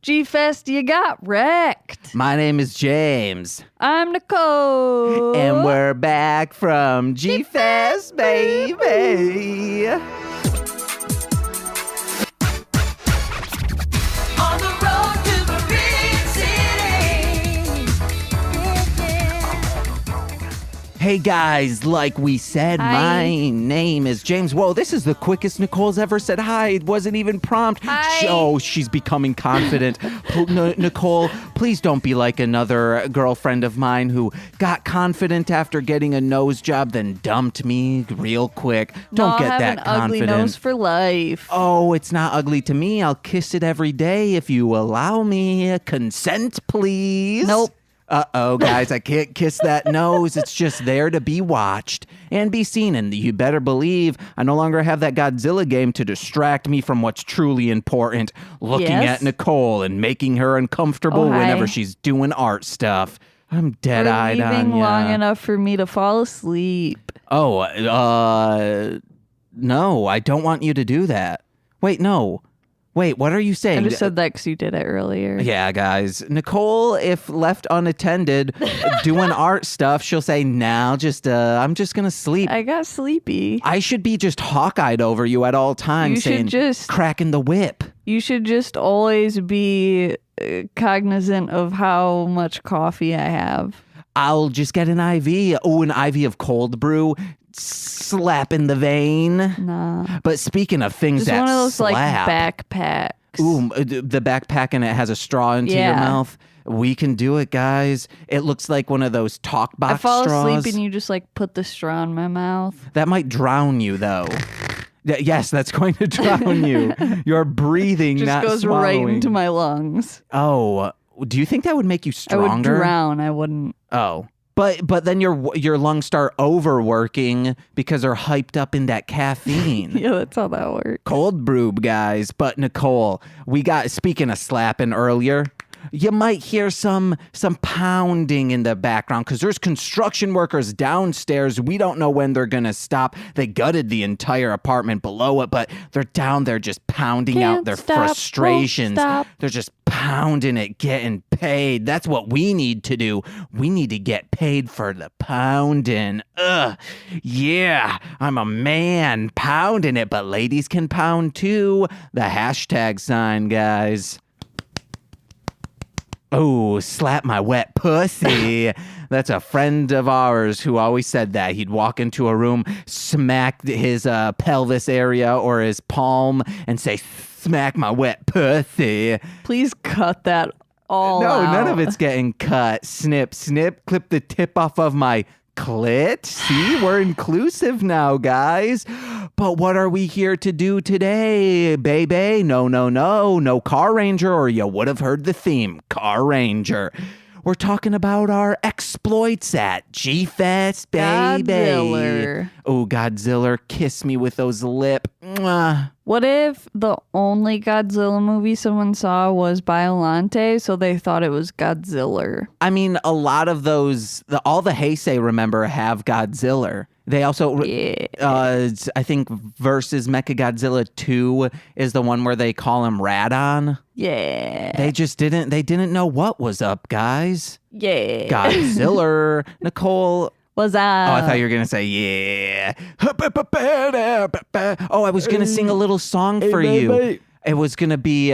G-Fest, you got wrecked. My name is James. I'm Nicole. And we're back from G-Fest, baby. Hey guys, like we said, Hi. My name is James. Whoa, this is the quickest Nicole's ever said hi. It wasn't even prompt. Hi. Oh, she's becoming confident. Nicole, please don't be like another girlfriend of mine who got confident after getting a nose job, then dumped me real quick. Don't get that confident. I'll have an ugly nose for life. Oh, it's not ugly to me. I'll kiss it every day if you allow me. Consent, please. Nope. Uh-oh, guys, I can't kiss that nose. It's just there to be watched and be seen. And you better believe I no longer have that Godzilla game to distract me from what's truly important. Looking at Nicole and making her uncomfortable whenever she's doing art stuff. I'm dead-eyed on leaving ya. long enough for me to fall asleep. Oh, no, I don't want you to do that. Wait, no. Wait, what are you saying? I just said that because you did it earlier. Yeah, guys. Nicole, if left unattended, doing art stuff, she'll say, "Now, I'm just gonna sleep." I got sleepy. I should be just hawk-eyed over you at all times, saying, cracking the whip. You should just always be cognizant of how much coffee I have. I'll just get an IV. Oh, an IV of cold brew. Slap in the vein. Nah. But speaking of things just that one of those slap, like backpacks. Ooh, the backpack and it has a straw into your mouth. We can do it, guys. It looks like one of those talk box straws. I fall asleep and you just like put the straw in my mouth. That might drown you, though. Yes, that's going to drown you. You're breathing, just not goes swallowing. right into my lungs. Oh, do you think that would make you stronger? I would drown. I wouldn't. Oh. But then your lungs start overworking because they're hyped up in that caffeine. Yeah, that's how that works. Cold brew, guys. But Nicole, speaking of slapping earlier, you might hear some pounding in the background because there's construction workers downstairs. We don't know when they're going to stop. They gutted the entire apartment below it, but they're down there just pounding out their frustrations. They're just pounding it, getting paid. That's what we need to do. We need to get paid for the pounding. Yeah, I'm a man pounding it, but ladies can pound too. The hashtag sign, guys. Oh, slap my wet pussy. That's a friend of ours who always said that. He'd walk into a room, smack his pelvis area or his palm and say, "Smack my wet pussy." Please cut that all out. No, none of it's getting cut. Snip, snip, clip the tip off of my clit. See, we're inclusive now, guys. But what are we here to do today, baby? No Car Ranger, or you would have heard the theme, Car Ranger. We're talking about our exploits at G-Fest, baby. Godzilla. Oh, Godzilla, kiss me with those lips. Mwah. What if the only Godzilla movie someone saw was Biollante, so they thought it was Godzilla? I mean, a lot of those, all the Heisei, remember, have Godzilla. They also, I think Versus Mechagodzilla 2 is the one where they call him Radon. Yeah. They didn't know what was up, guys. Yeah. Godzilla. Nicole. What's up? Oh, I thought you were going to say, yeah. Oh, I was going to sing a little song for you. It was going to be,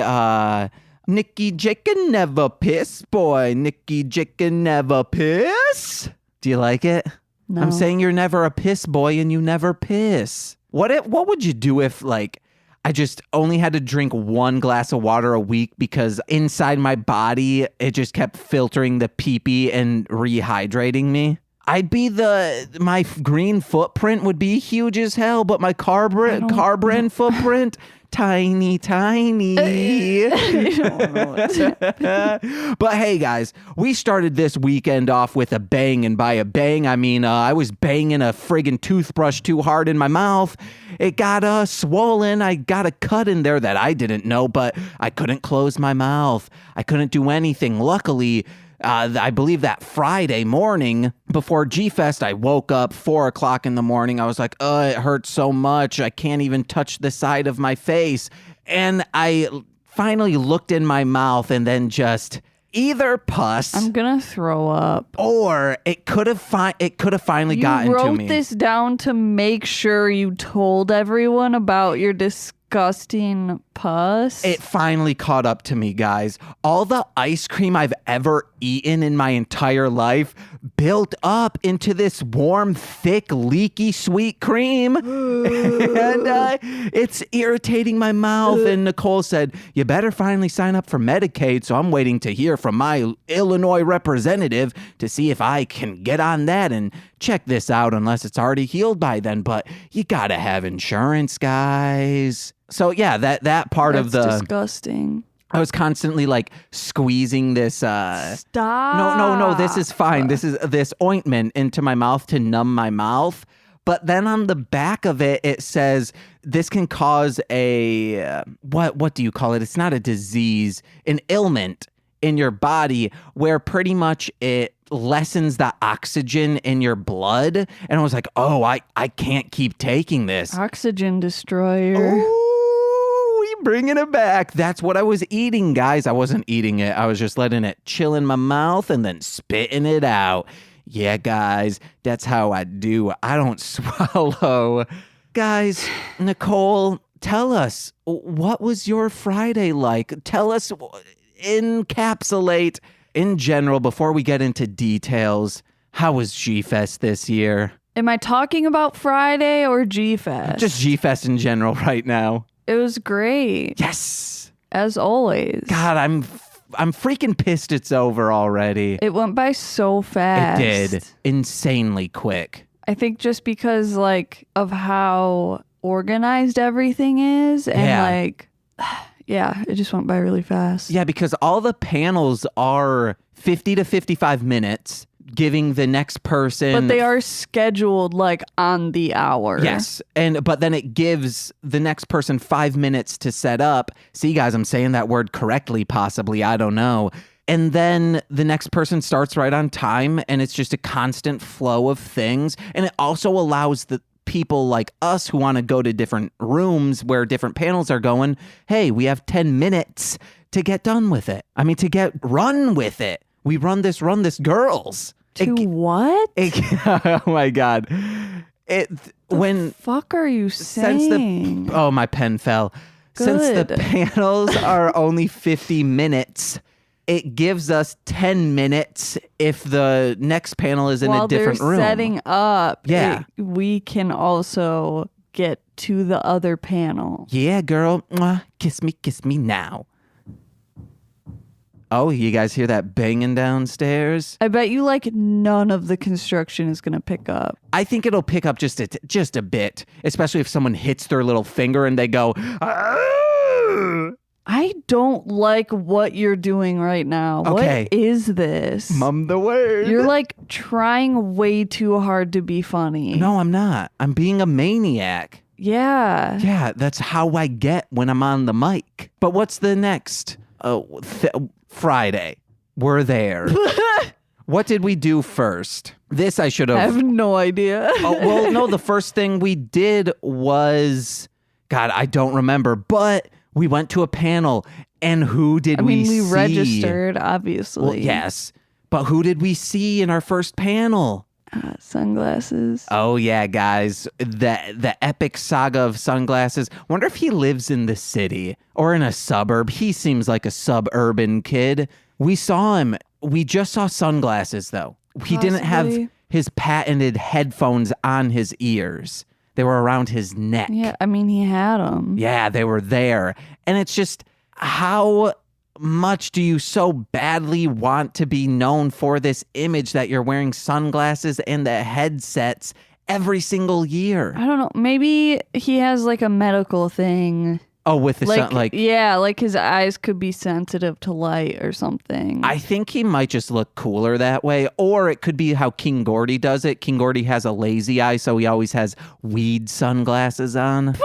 Nicky Jake can never piss, boy. Nicky Jake can never piss. Do you like it? No. I'm saying you're never a piss boy and you never piss. What would you do if, like, I just only had to drink 1 glass of water a week because inside my body, it just kept filtering the pee-pee and rehydrating me? I'd be my green footprint would be huge as hell, but my carbon footprint, tiny. I don't know. But hey, guys, we started this weekend off with a bang, and by a bang, I mean I was banging a friggin' toothbrush too hard in my mouth. It got swollen. I got a cut in there that I didn't know, but I couldn't close my mouth. I couldn't do anything. Luckily, I believe that Friday morning before G-Fest, I woke up 4 o'clock in the morning. I was like, it hurts so much. I can't even touch the side of my face. And I finally looked in my mouth and then just either pus. I'm gonna throw up. Or it could have finally gotten to me. You wrote this down to make sure you told everyone about your disgusting pus. It finally caught up to me, guys. All the ice cream I've ever eaten in my entire life built up into this warm, thick, leaky, sweet cream. And it's irritating my mouth. And Nicole said, you better finally sign up for Medicaid. So I'm waiting to hear from my Illinois representative to see if I can get on that and check this out, unless it's already healed by then. But you gotta have insurance, guys. So yeah, that part That's of the disgusting. I was constantly like squeezing this Stop. No, this is fine. This is this ointment into my mouth to numb my mouth. But then on the back of it, it says this can cause a what do you call it? It's not a disease, an ailment in your body where pretty much it lessens the oxygen in your blood. And I was like, oh, I can't keep taking this. Oxygen destroyer. Ooh, we bringing it back. That's what I was eating, guys. I wasn't eating it. I was just letting it chill in my mouth and then spitting it out. Yeah, guys, that's how I do. I don't swallow. Guys, Nicole, tell us, what was your Friday like? Tell us, encapsulate in general, before we get into details, how was G-Fest this year? Am I talking about Friday or G-Fest? Just G-Fest in general right now. It was great. Yes. As always. God, I'm freaking pissed it's over already. It went by so fast. It did. Insanely quick. I think just because like of how organized everything is and like yeah, it just went by really fast. Yeah, because all the panels are 50 to 55 minutes, giving the next person... But they are scheduled like on the hour. Yes, but then it gives the next person 5 minutes to set up. See, guys, I'm saying that word correctly, possibly. I don't know. And then the next person starts right on time, and it's just a constant flow of things. And it also allows the people like us who want to go to different rooms where different panels are going, hey, we have 10 minutes to get done with it. I mean, to run with it. We run this, girls. What? Oh my God. The fuck are you saying? Oh, my pen fell. Good. Since the panels are only 50 minutes, it gives us 10 minutes if the next panel is in a different room. While they're setting up, yeah. We can also get to the other panel. Yeah, girl. Mwah. Kiss me now. Oh, you guys hear that banging downstairs? I bet you like none of the construction is going to pick up. I think it'll pick up just a bit, especially if someone hits their little finger and they go, "Arr!" I don't like what you're doing right now. Okay. What is this? Mum the word. You're like trying way too hard to be funny. No, I'm not. I'm being a maniac. Yeah. Yeah, that's how I get when I'm on the mic. But what's the next? Friday. We're there. What did we do first? This I should have... I have no idea. Well, no, the first thing we did was... God, I don't remember, but... We went to a panel, and who did we see? We registered, obviously. Well, yes, but who did we see in our first panel? Sunglasses. Oh, yeah, guys. The epic saga of Sunglasses. Wonder if he lives in the city or in a suburb. He seems like a suburban kid. We saw him. We just saw Sunglasses, though. He didn't have his patented headphones on his ears. They were around his neck. Yeah, I mean, he had them. Yeah, they were there. And it's just, how much do you so badly want to be known for this image that you're wearing sunglasses and the headsets every single year? I don't know. Maybe he has like a medical thing. Oh, with the sun, like... Yeah, like his eyes could be sensitive to light or something. I think he might just look cooler that way. Or it could be how King Gordy does it. King Gordy has a lazy eye, so he always has weed sunglasses on.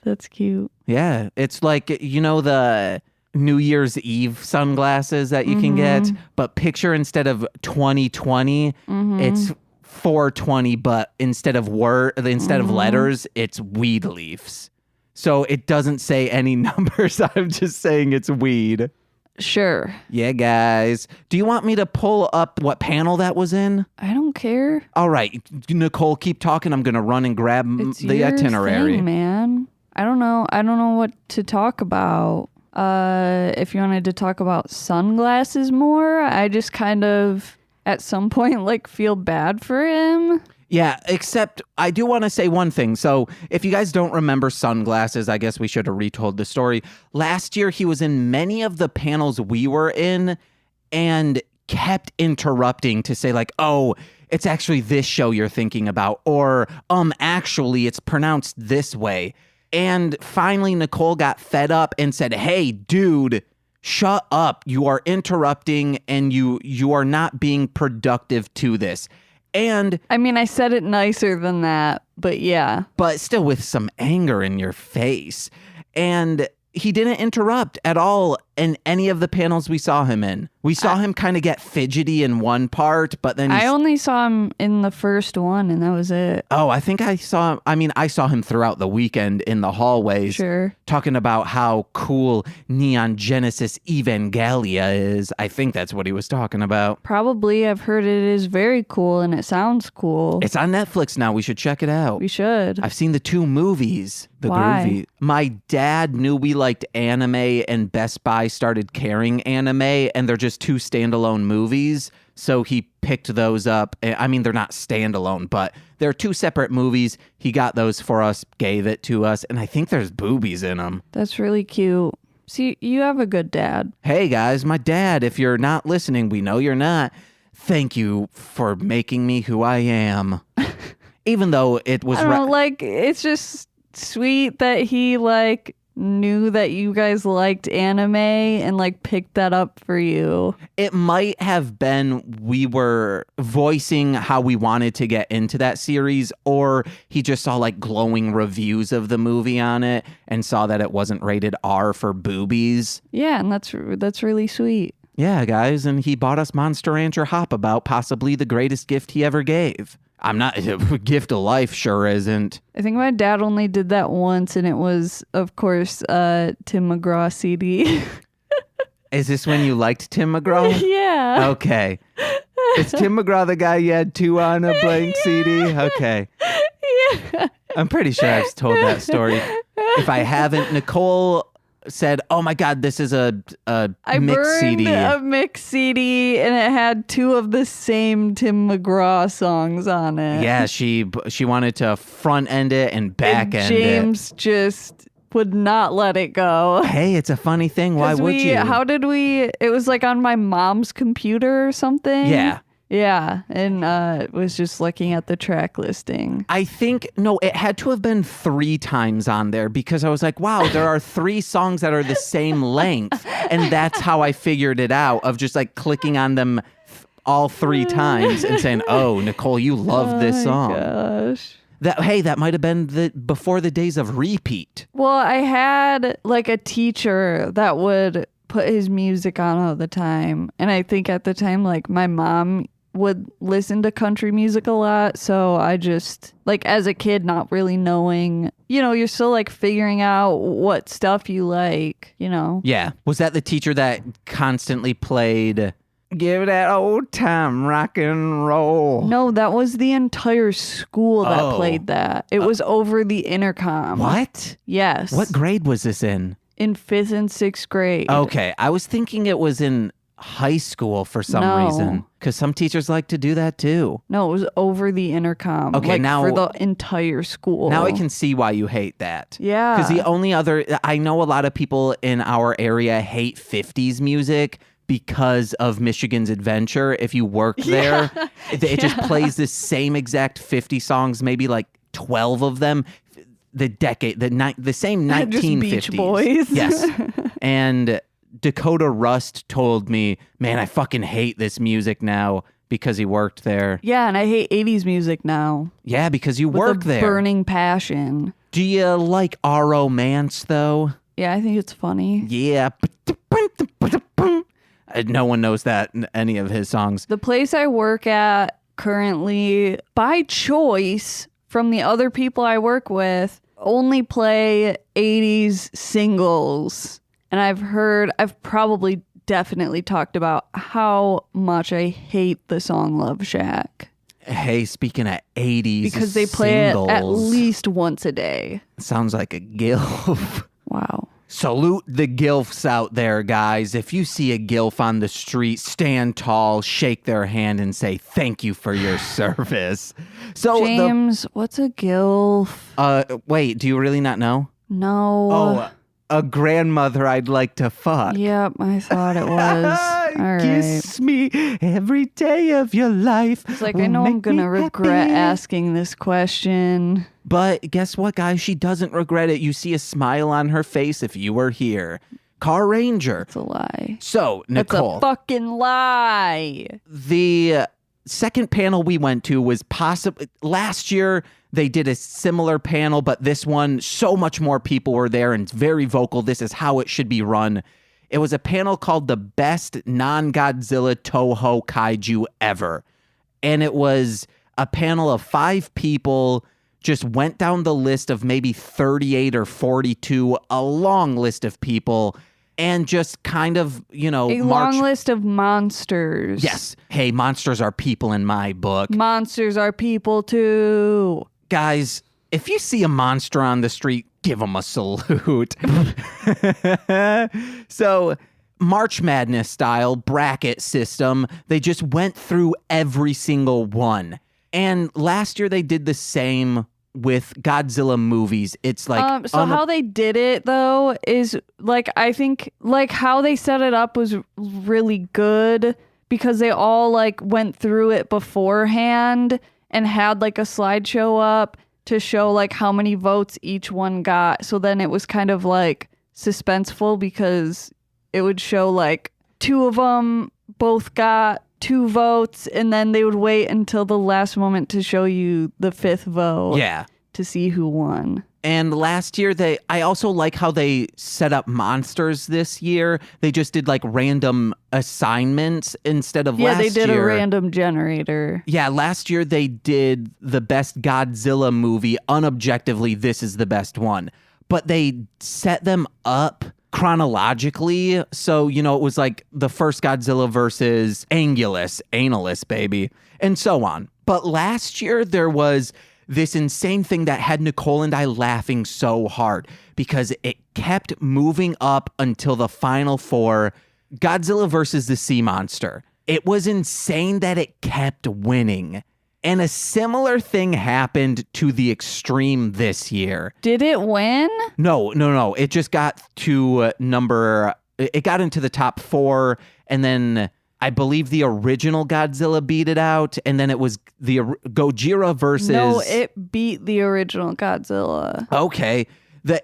That's cute. Yeah, it's like, you know, the New Year's Eve sunglasses that you can get, but picture instead of 2020, it's 420, but instead of letters, it's weed leaves. So it doesn't say any numbers. I'm just saying it's weed. Sure. Yeah, guys. Do you want me to pull up what panel that was in? I don't care. All right. Nicole, keep talking. I'm going to run and grab the itinerary. Thing, man. I don't know what to talk about. If you wanted to talk about sunglasses more, I just kind of at some point like feel bad for him. Yeah, except I do want to say one thing. So if you guys don't remember sunglasses, I guess we should have retold the story. Last year, he was in many of the panels we were in and kept interrupting to say like, oh, it's actually this show you're thinking about. Or, actually, it's pronounced this way. And finally, Nicole got fed up and said, hey, dude, shut up. You are interrupting and you are not being productive to this. And I mean, I said it nicer than that, but yeah. But still with some anger in your face. And he didn't interrupt at all in any of the panels we saw him in. We saw him kind of get fidgety in one part, but then I only saw him in the first one, and that was it. Oh, I think I saw him throughout the weekend in the hallways. Sure. Talking about how cool Neon Genesis Evangelia is. I think that's what he was talking about. Probably. I've heard it is very cool, and it sounds cool. It's on Netflix now. We should check it out. We should. I've seen the 2 movies. Why? Groovy. My dad knew we liked anime, and Best Buy started carrying anime, and they're just 2 standalone movies. So he picked those up. I mean, they're not standalone, but they're 2 separate movies. He got those for us, gave it to us, and I think there's boobies in them. That's really cute. See, you have a good dad. Hey, guys, my dad, if you're not listening, we know you're not. Thank you for making me who I am. Even though it was... I don't know, like, it's just sweet that he, like, knew that you guys liked anime and like picked that up for you. It might have been we were voicing how we wanted to get into that series, or he just saw like glowing reviews of the movie on it and saw that it wasn't rated R for boobies. Yeah, and that's really sweet. Yeah, guys, and he bought us Monster Rancher Hop About, possibly the greatest gift he ever gave. I'm not, a gift of life sure isn't. I think my dad only did that once, and it was, of course, Tim McGraw CD. Is this when you liked Tim McGraw? Yeah. Okay. Is Tim McGraw the guy you had 2 on a blank CD? Okay. Yeah. I'm pretty sure I've told that story. If I haven't, Nicole said, oh my God, this is a mix CD. A mix CD, and it had 2 of the same Tim McGraw songs on it. Yeah, she wanted to front end it and back end it. James just would not let it go. Hey, it's a funny thing. Why would you? It was like on my mom's computer or something. Yeah. Yeah, and it was just looking at the track listing. I think, no, it had to have been 3 times on there because I was like, wow, there are 3 songs that are the same length. And that's how I figured it out, of just like clicking on them all 3 times and saying, oh, Nicole, you love this song. Gosh. That might have been before the days of repeat. Well, I had like a teacher that would put his music on all the time. And I think at the time, like my mom would listen to country music a lot, so I just, like, as a kid, not really knowing, you're still like figuring out what stuff you like, Yeah. Was that the teacher that constantly played Give That Old Time Rock and Roll? No, that was the entire school that played that. It was over the intercom. What? Yes. What grade was this in? In 5th and 6th grade. Okay, I was thinking it was in high school for some reason, because some teachers like to do that too. No, it was over the intercom. Okay, like, now for the entire school. Now I can see why you hate that. Yeah. Because the only other, I know a lot of people in our area hate 50s music because of Michigan's Adventure. If you work there, it just plays the same exact 50 songs, maybe like 12 of them. The same 1950s. Just Beach Boys. Yes. And Dakota Rust told me, man, I fucking hate this music now, because he worked there. Yeah, and I hate 80s music now. Yeah, because you work there. Burning passion. Do you like Our Romance, though? Yeah, I think it's funny. Yeah. No one knows that in any of his songs. The place I work at currently, by choice from the other people I work with, only play 80s singles. And I've probably definitely talked about how much I hate the song Love Shack. Hey, speaking of 80s because they play singles, it at least once a day. Sounds like a gilf. Wow. Salute the gilfs out there, guys. If you see a gilf on the street, stand tall, shake their hand, and say thank you for your service. So, James, what's a gilf? Wait, do you really not know? No. Oh, a grandmother I'd like to fuck. Yep, I thought it was. All right. Kiss me every day of your life. It's like, I know I'm going to regret asking this question. But guess what, guys? She doesn't regret it. You see a smile on her face if you were here. Car Ranger. It's a lie. So, Nicole. It's a fucking lie. The second panel we went to was possibly last year. They did a similar panel, but this one, so much more people were there and it's very vocal. This is how it should be run. It was a panel called The Best Non-Godzilla Toho Kaiju Ever. And it was a panel of 5 people, just went down the list of maybe 38 or 42, a long list of people, and just kind of, a long list of monsters. Yes. Hey, monsters are people in my book. Monsters are people too. Guys, if you see a monster on the street, give them a salute. So, March Madness style bracket system, they just went through every single one. And last year they did the same with Godzilla movies. It's like how they did it though is like, I think like how they set it up was really good because they all like went through it beforehand and had like a slideshow up to show like how many votes each one got. So then it was kind of like suspenseful because it would show like 2 of them both got 2 votes and then they would wait until the last moment to show you the 5th vote. Yeah. To see who won. And last year, I also like how they set up monsters this year. They just did like random assignments instead of last year. Yeah, they did a random generator. Yeah, last year they did the best Godzilla movie. Unobjectively, this is the best one. But they set them up chronologically. So, it was like the first Godzilla versus Analus, baby, and so on. But last year there was this insane thing that had Nicole and I laughing so hard because it kept moving up until the final 4, Godzilla versus the Sea Monster. It was insane that it kept winning. And a similar thing happened to the Extreme this year. Did it win? No. It just got to it got into the top 4 and then I believe the original Godzilla beat it out, and then it was the Gojira versus... No, it beat the original Godzilla. Okay.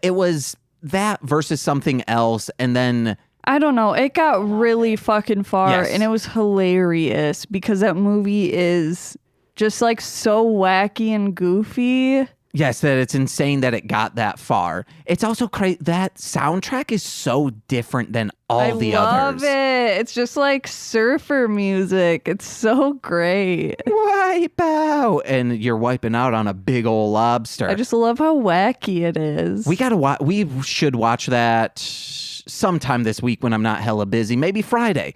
It was that versus something else, and then... I don't know. It got really fucking far, Yes. and it was hilarious because that movie is just like so wacky and goofy. Yes, that it's insane that it got that far. It's also crazy. That soundtrack is so different than all the others. I love it. It's just like surfer music. It's so great. Wipe out. And you're wiping out on a big old lobster. I just love how wacky it is. We should watch that sometime this week when I'm not hella busy. Maybe Friday.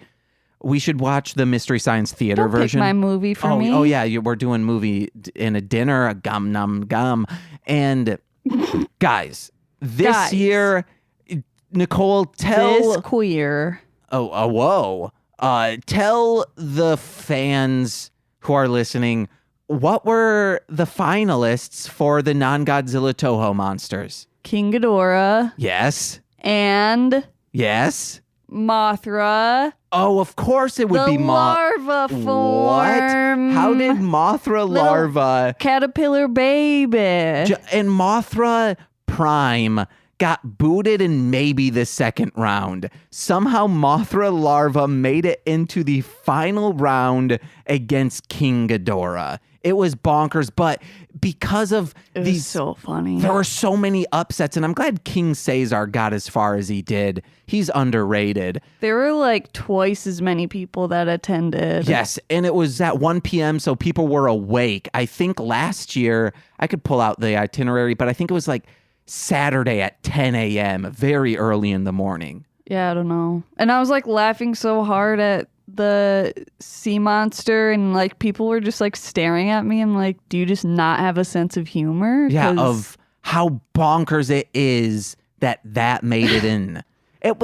We should watch the Mystery Science Theater Don't version. Pick my movie for me. Oh yeah, we're doing movie in a dinner, a gum num gum. And guys, this year, Nicole, this queer. Whoa. Tell the fans who are listening, what were the finalists for the non-Godzilla Toho monsters? King Ghidorah. Yes. And yes. Mothra. Oh, of course it would be larva form. What? How did Mothra larva... Caterpillar baby. And Mothra Prime got booted in maybe the second round. Somehow Mothra larva made it into the final round against King Ghidorah. It was bonkers, but because of these... so funny. There were so many upsets, and I'm glad King Caesar got as far as he did. He's underrated. There were like twice as many people that attended. Yes, and it was at 1 p.m., so people were awake. I think last year, I could pull out the itinerary, but I think it was like Saturday at 10 a.m., very early in the morning. Yeah, I don't know. And I was like laughing so hard at the sea monster, and like people were just like staring at me. I'm like, do you just not have a sense of humor? Yeah, of how bonkers it is that made it in.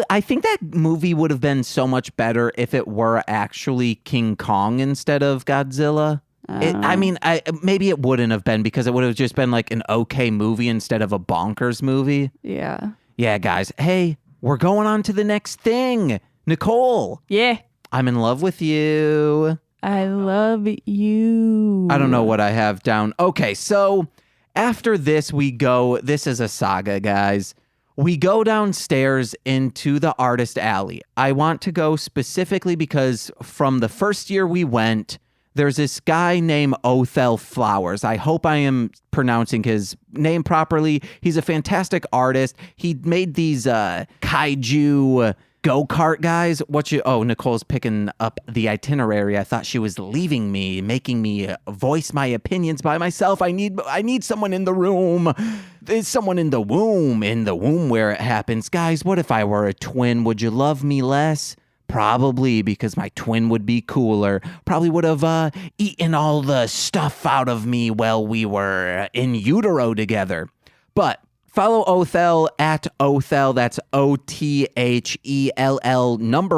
I think that movie would have been so much better if it were actually King Kong instead of Godzilla. Maybe it wouldn't have been, because it would have just been like an okay movie instead of a bonkers movie. Yeah. Yeah, guys. Hey, we're going on to the next thing. Nicole. Yeah. I'm in love with you. I love you. I don't know what I have down. Okay, so after this, this is a saga, guys. We go downstairs into the artist alley. I want to go specifically because from the first year we went, there's this guy named Othel Flowers. I hope I am pronouncing his name properly. He's a fantastic artist. He made these kaiju go-kart guys. Nicole's picking up the itinerary. I thought she was leaving me, making me voice my opinions by myself. I need someone in the room. There's someone in the womb where it happens. Guys, what if I were a twin? Would you love me less? Probably, because my twin would be cooler. Probably would have eaten all the stuff out of me while we were in utero together. But follow Othel at Othel. That's OTHELL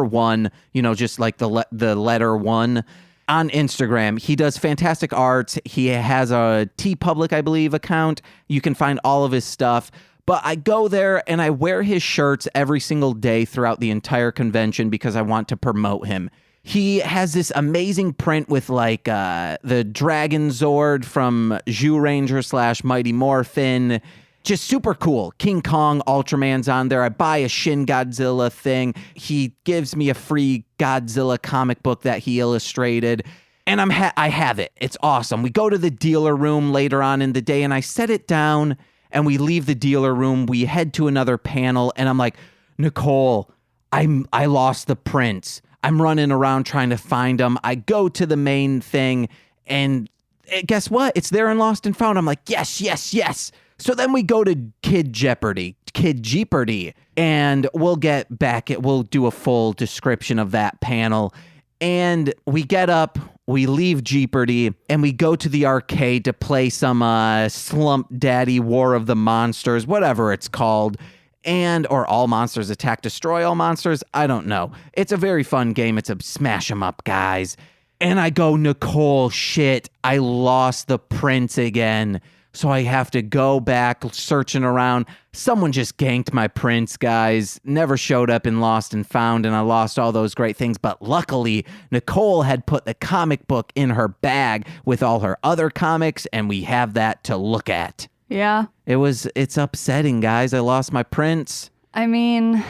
1. Just like the letter 1 on Instagram. He does fantastic art. He has a TeePublic, I believe, account. You can find all of his stuff. But I go there and I wear his shirts every single day throughout the entire convention because I want to promote him. He has this amazing print with like the Dragon Zord from Zyuranger / Mighty Morphin. Just super cool. King Kong, Ultraman's on there. I buy a Shin Godzilla thing. He gives me a free Godzilla comic book that he illustrated. And I have it. It's awesome. We go to the dealer room later on in the day and I set it down. And we leave the dealer room. We head to another panel, and I'm like, Nicole, I lost the prints. I'm running around trying to find them. I go to the main thing, and guess what? It's there and lost and found. I'm like, yes, yes, yes. So then we go to Kid Jeopardy, and we'll get back. We'll do a full description of that panel. And we get up, we leave Jeopardy, and we go to the arcade to play some Slump Daddy War of the Monsters, whatever it's called. Or All Monsters Attack, Destroy All Monsters. I don't know. It's a very fun game. It's a smash 'em up, guys. And I go, Nicole, shit, I lost the prints again. So I have to go back searching around. Someone just ganked my prints, guys. Never showed up in Lost and Found, and I lost all those great things. But luckily, Nicole had put the comic book in her bag with all her other comics, and we have that to look at. Yeah. It's upsetting, guys. I lost my prints. I mean,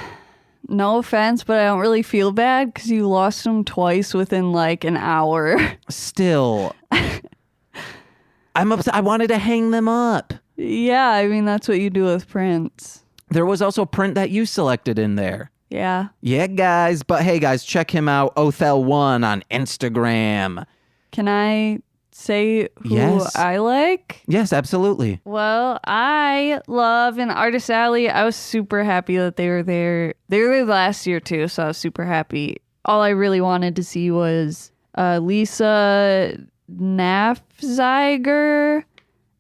no offense, but I don't really feel bad because you lost them twice within like an hour. Still. I'm upset. I wanted to hang them up. Yeah, I mean, that's what you do with prints. There was also a print that you selected in there. Yeah. Yeah, guys. But hey, guys, check him out, Othel1 on Instagram. Can I say who I like? Yes, absolutely. Well, I love an Artist Alley. I was super happy that they were there. They were there last year, too, so I was super happy. All I really wanted to see was Lisa Nafziger,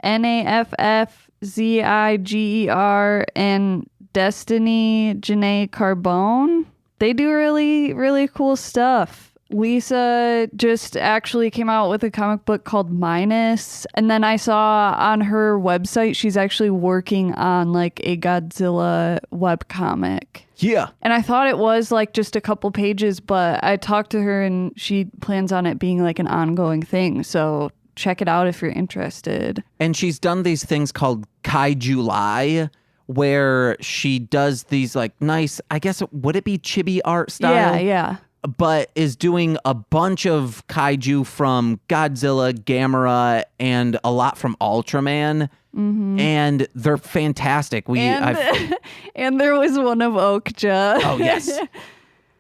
Naffziger, and Destiny Janae Carbone. They do really, really cool stuff. Lisa just actually came out with a comic book called Minus. And then I saw on her website, she's actually working on like a Godzilla webcomic. Yeah. And I thought it was like just a couple pages, but I talked to her and she plans on it being like an ongoing thing. So check it out if you're interested. And she's done these things called Kaiju-Lai, where she does these like nice, I guess, would it be chibi art style? Yeah, yeah. But is doing a bunch of kaiju from Godzilla, Gamera, and a lot from Ultraman. Mm-hmm. And they're fantastic. And there was one of Okja. Oh, yes.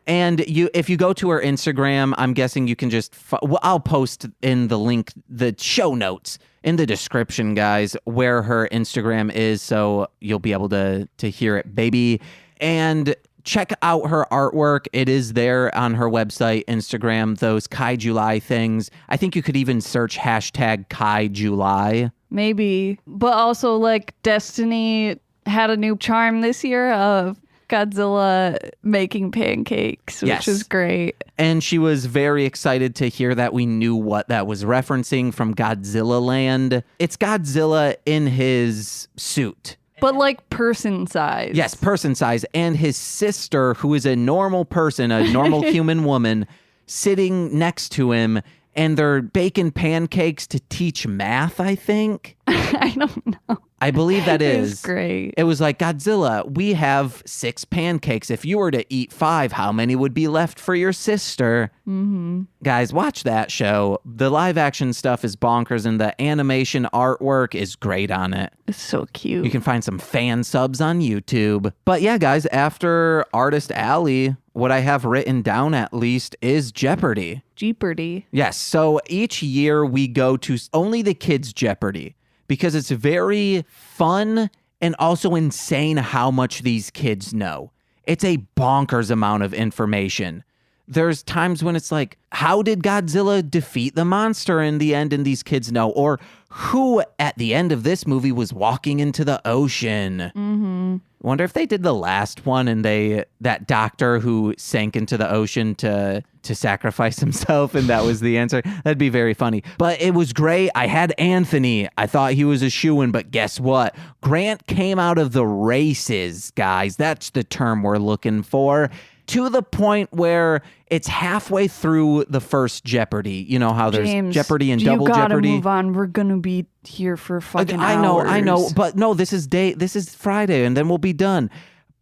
And if you go to her Instagram, I'm guessing you can just, I'll post in the link, the show notes in the description, guys, where her Instagram is. So you'll be able to hear it, baby. And check out her artwork. It is there on her website, Instagram, those Kai July things. I think you could even search hashtag Kai July. Maybe. But also, like, Destiny had a new charm this year of Godzilla making pancakes, which is great. And she was very excited to hear that we knew what that was referencing from Godzilla Land. It's Godzilla in his suit. But like person size. Yes, person size. And his sister, who is a normal person, a normal human woman, sitting next to him. And they're baking pancakes to teach math, I think. I don't know. I believe that is. It's great. It was like, Godzilla, we have 6 pancakes. If you were to eat 5, how many would be left for your sister? Mm-hmm. Guys, watch that show. The live action stuff is bonkers, and the animation artwork is great on it. It's so cute. You can find some fan subs on YouTube. But yeah, guys, after Artist Alley, what I have written down at least is Jeopardy. Jeopardy. Yes. So each year we go to only the kids' Jeopardy because it's very fun and also insane how much these kids know. It's a bonkers amount of information. There's times when it's like, how did Godzilla defeat the monster in the end? And these kids know. Or who at the end of this movie was walking into the ocean? Mm-hmm. Wonder if they did the last one and that doctor who sank into the ocean to sacrifice himself, and that was the answer. That'd be very funny. But it was great. I had Anthony. I thought he was a shoo-in, but guess what? Grant came out of the races, guys. That's the term we're looking for. To the point where it's halfway through the first Jeopardy. You know how there's James, Jeopardy and Double Jeopardy. Jeopardy. You gotta move on. We're gonna be here for fucking I know. hours. But no, this is Friday, and then we'll be done.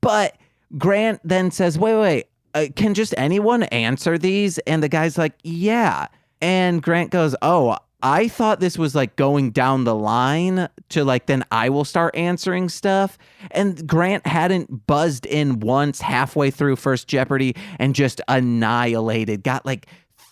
But Grant then says, wait, can just anyone answer these? And the guy's like, yeah. And Grant goes, oh, I thought this was like going down the line to like, then I will start answering stuff. And Grant hadn't buzzed in once halfway through First Jeopardy and just annihilated, got like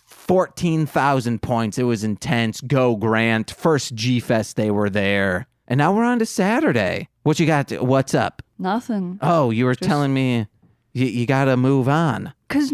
14,000 points. It was intense. Go Grant. First G-Fest they were there. And now we're on to Saturday. What you got? What's up? Nothing. Oh, you were telling me you got to move on. Because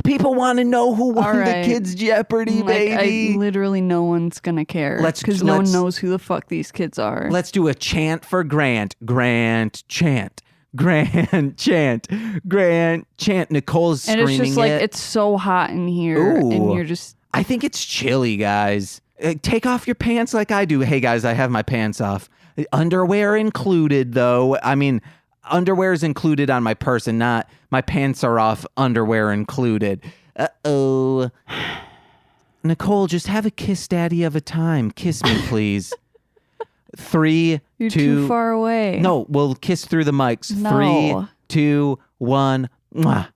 people want to know who won the kids' Jeopardy, baby. Literally no one's going to care. Because no one knows who the fuck these kids are. Let's do a chant for Grant. Grant, chant. Grant, chant. Grant, chant. Nicole's screaming it. And it's just like, it's so hot in here. Ooh. And you're just... I think it's chilly, guys. Take off your pants like I do. Hey, guys, I have my pants off. Underwear included, though. I mean, underwear is included on my person, not my pants are off, underwear included. Uh-oh. Nicole, just have a kiss daddy of a time. Kiss me, please. 3, You're 2... too far away. No, we'll kiss through the mics. No. 3, 2, 1. Mwah.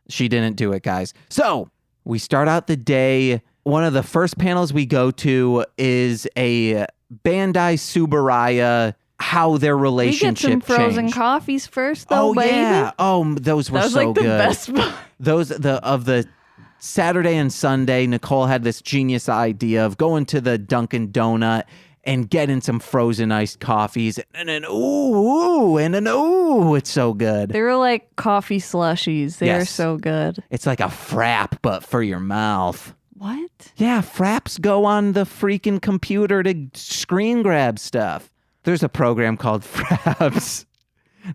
She didn't do it, guys. So, we start out the day. One of the first panels we go to is a Bandai Subaraya, how their relationship changed. We get some frozen changed. coffees first, though, baby. Yeah. Oh, those were so like good. The best part. Those of the Saturday and Sunday, Nicole had this genius idea of going to the Dunkin' Donut and getting some frozen iced coffees, and then it's so good. They were like coffee slushies. They are so good. It's like a frap, but for your mouth. What? Yeah, fraps go on the freaking computer to screen grab stuff. There's a program called Fraps.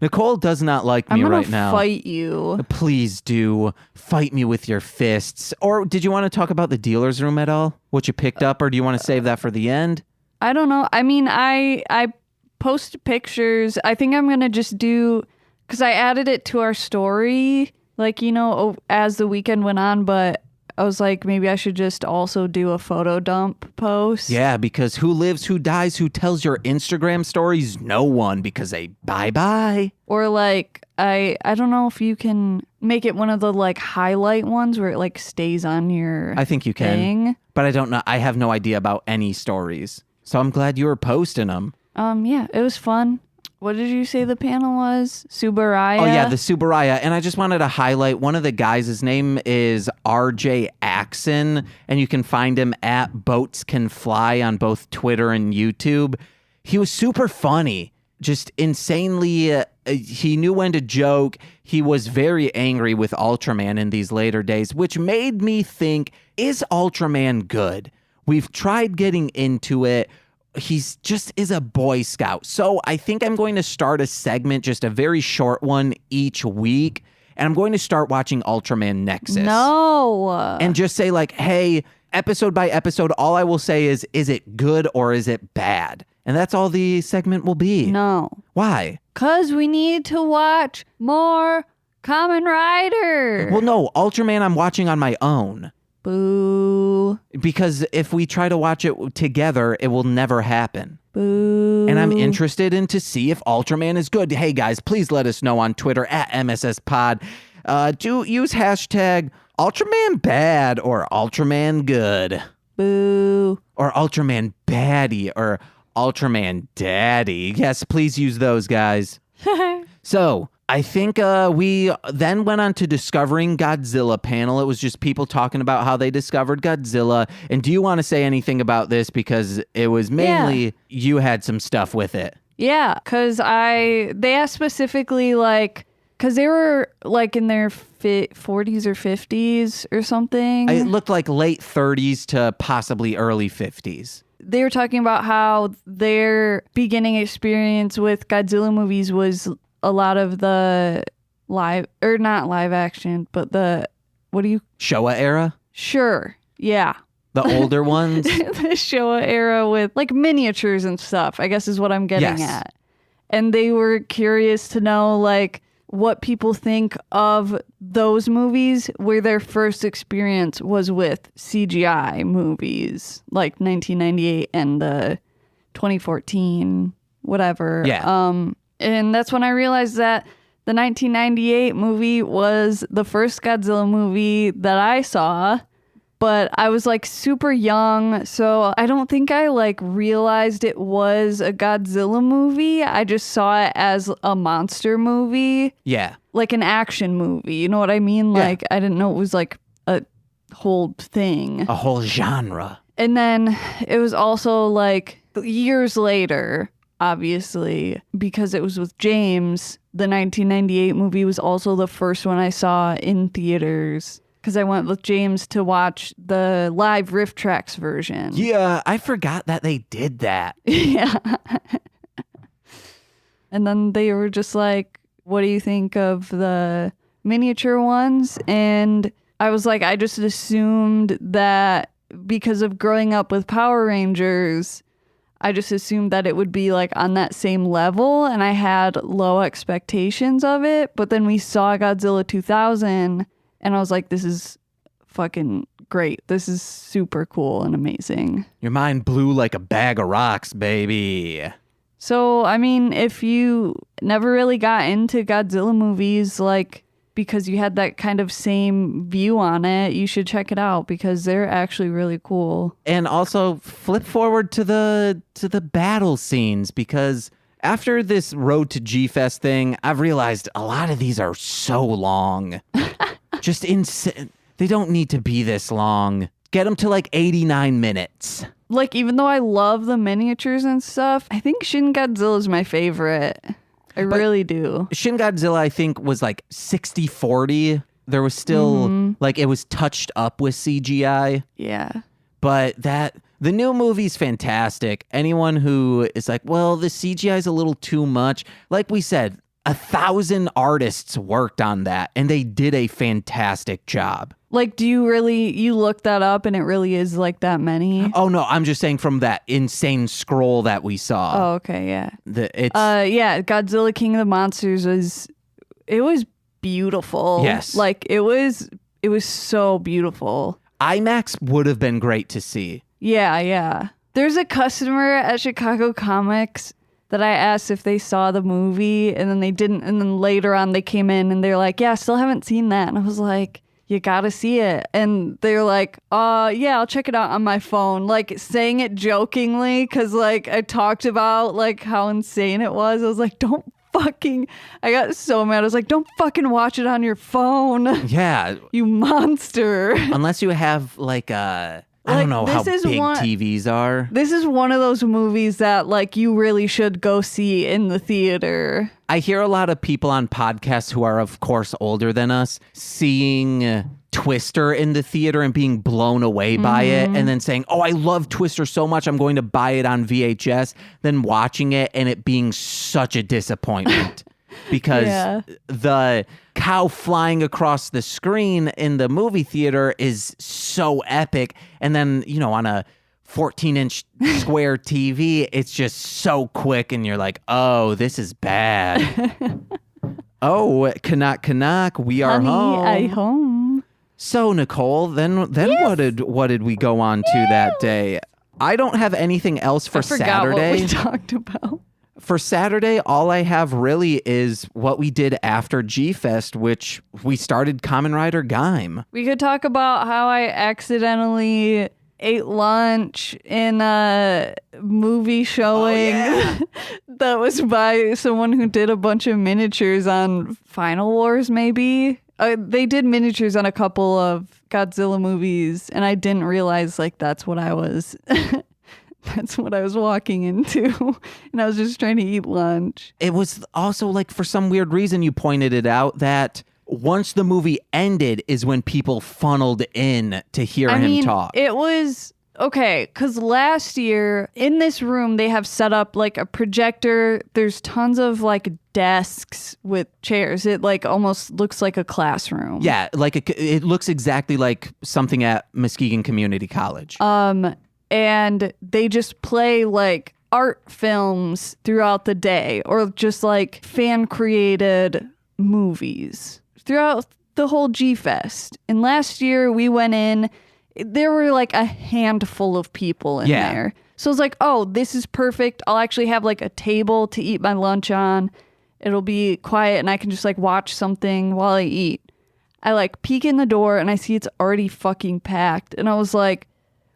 Nicole does not like me right now. I'm gonna fight you. Please do. Fight me with your fists. Or did you want to talk about the dealer's room at all? What you picked up, or do you want to save that for the end? I don't know. I mean, I posted pictures. I think I'm going to just do... Because I added it to our story, like, you know, as the weekend went on, but... I was like, maybe I should just also do a photo dump post. Yeah, because who lives, who dies, who tells your Instagram stories? No one, because they bye-bye. Or like, I don't know if you can make it one of the like highlight ones where it like stays on your I think you can. thing. But I don't know. I have no idea about any stories. So I'm glad you were posting them. Yeah, it was fun. What did you say the panel was? Subaraya? Oh, yeah, the Subaraya. And I just wanted to highlight one of the guys. His name is RJ Axon, and you can find him at Boats Can Fly on both Twitter and YouTube. He was super funny, just insanely. He knew when to joke. He was very angry with Ultraman in these later days, which made me think, is Ultraman good? We've tried getting into it. He's just is a Boy Scout. So I think I'm going to start a segment, just a very short one each week. And I'm going to start watching Ultraman Nexus. No. And just say like, hey, episode by episode, all I will say is it good or is it bad? And that's all the segment will be. No. Why? Because we need to watch more Kamen Rider. Well, no, Ultraman I'm watching on my own. Boo. Because if we try to watch it together, it will never happen. Boo. And I'm interested in to see if Ultraman is good. Hey, guys, please let us know on Twitter at MSSPod. Do use hashtag Ultraman bad or Ultraman good. Boo. Or Ultraman baddie or Ultraman daddy. Yes, please use those, guys. So I think we then went on to Discovering Godzilla panel. It was just people talking about how they discovered Godzilla. And do you want to say anything about this? Because it was mainly you had some stuff with it. Yeah, because they asked specifically, like, because they were, like, in their 40s or 50s or something. It looked like late 30s to possibly early 50s. They were talking about how their beginning experience with Godzilla movies was a lot of the not live action, but Showa era? Sure, yeah. The older ones? The Showa era with like miniatures and stuff, I guess is what I'm getting at. And they were curious to know like what people think of those movies where their first experience was with CGI movies, like 1998 and the 2014, whatever. Yeah. And that's when I realized that the 1998 movie was the first Godzilla movie that I saw, but I was like super young, so I don't think I like realized it was a Godzilla movie. I just saw it as a monster movie. Yeah. Like an action movie. You know what I mean? Yeah. Like I didn't know it was like a whole thing. A whole genre. And then it was also like years later, obviously, because it was with James, the 1998 movie was also the first one I saw in theaters. Because I went with James to watch the live Riff Tracks version. Yeah, I forgot that they did that. Yeah. And then they were just like, what do you think of the miniature ones? And I was like, I just assumed that because of growing up with Power Rangers, I just assumed that it would be like on that same level, and I had low expectations of it. But then we saw Godzilla 2000, and I was like, this is fucking great. This is super cool and amazing. Your mind blew like a bag of rocks, baby. So, I mean, if you never really got into Godzilla movies, like, because you had that kind of same view on it, you should check it out because they're actually really cool. And also flip forward to the battle scenes, because after this Road to G-Fest thing, I've realized a lot of these are so long. Just insane. They don't need to be this long. Get them to like 89 minutes. Like, even though I love the miniatures and stuff, I think Shin Godzilla is my favorite. I really do. Shin Godzilla, I think, was like 60-40. There was still, like, it was touched up with CGI. Yeah. But the new movie's fantastic. Anyone who is like, well, the CGI is a little too much. Like we said, 1,000 artists worked on that, and they did a fantastic job. Like, do you look that up and it really is like that many? Oh, no, I'm just saying from that insane scroll that we saw. Oh, okay, yeah. Yeah, Godzilla King of the Monsters was beautiful. Yes. Like, it was so beautiful. IMAX would have been great to see. Yeah. There's a customer at Chicago Comics that I asked if they saw the movie, and then they didn't, and then later on they came in and they're like, yeah, I still haven't seen that. And I was like, you gotta see it. And they're like, yeah, I'll check it out on my phone. Like saying it jokingly because like I talked about like how insane it was. I was like, I got so mad. I was like, don't fucking watch it on your phone. Yeah. You monster. Unless you have like I don't know how big TVs are. This is one of those movies that like you really should go see in the theater. I hear a lot of people on podcasts who are, of course, older than us, seeing Twister in the theater and being blown away by it, and then saying, oh, I love Twister so much, I'm going to buy it on VHS, then watching it and it being such a disappointment. Because the cow flying across the screen in the movie theater is so epic. And then, you know, on a 14-inch square TV, it's just so quick. And you're like, oh, this is bad. Oh, Canuck, we are home. I home. So, Nicole, then yes. what did we go on to that day? I don't have anything else for Saturday. What we talked about. For Saturday, all I have really is what we did after G-Fest, which we started Kamen Rider Gaim. We could talk about how I accidentally ate lunch in a movie showing that was by someone who did a bunch of miniatures on Final Wars, maybe. They did miniatures on a couple of Godzilla movies, and I didn't realize like that's what I was... That's what I was walking into, and I was just trying to eat lunch. It was also like, for some weird reason, you pointed it out that once the movie ended is when people funneled in to hear him talk. It was, okay, because last year in this room, they have set up like a projector. There's tons of like desks with chairs. It like almost looks like a classroom. Yeah, like it looks exactly like something at Muskegon Community College. And they just play like art films throughout the day or just like fan created movies throughout the whole G-Fest. And last year we went in, there were like a handful of people in there. So I was like, oh, this is perfect. I'll actually have like a table to eat my lunch on. It'll be quiet and I can just like watch something while I eat. I like peek in the door and I see it's already fucking packed. And I was like,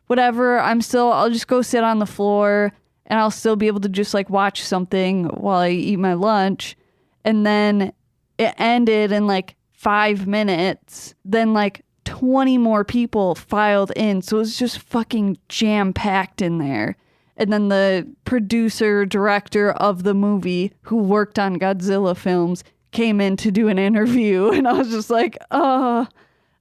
whatever, I'll just go sit on the floor and I'll still be able to just like watch something while I eat my lunch. And then it ended in like 5 minutes. Then like 20 more people filed in. So it was just fucking jam-packed in there. And then the producer, director of the movie who worked on Godzilla films came in to do an interview. And I was just like, oh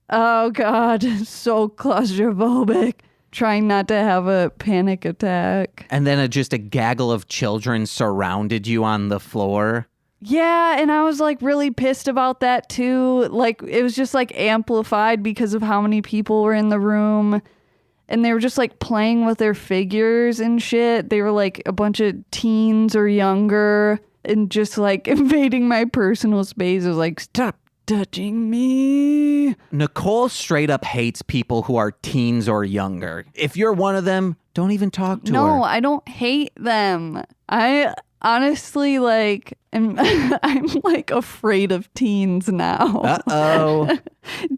God, so claustrophobic. Trying not to have a panic attack. And then just a gaggle of children surrounded you on the floor. Yeah, and I was like really pissed about that too. Like it was just like amplified because of how many people were in the room. And they were just like playing with their figures and shit. They were like a bunch of teens or younger and just like invading my personal space. I was like, stop touching me. Nicole straight up hates people who are teens or younger. If you're one of them, don't even talk to her. No, I don't hate them. I honestly like I'm like afraid of teens now. Uh-oh.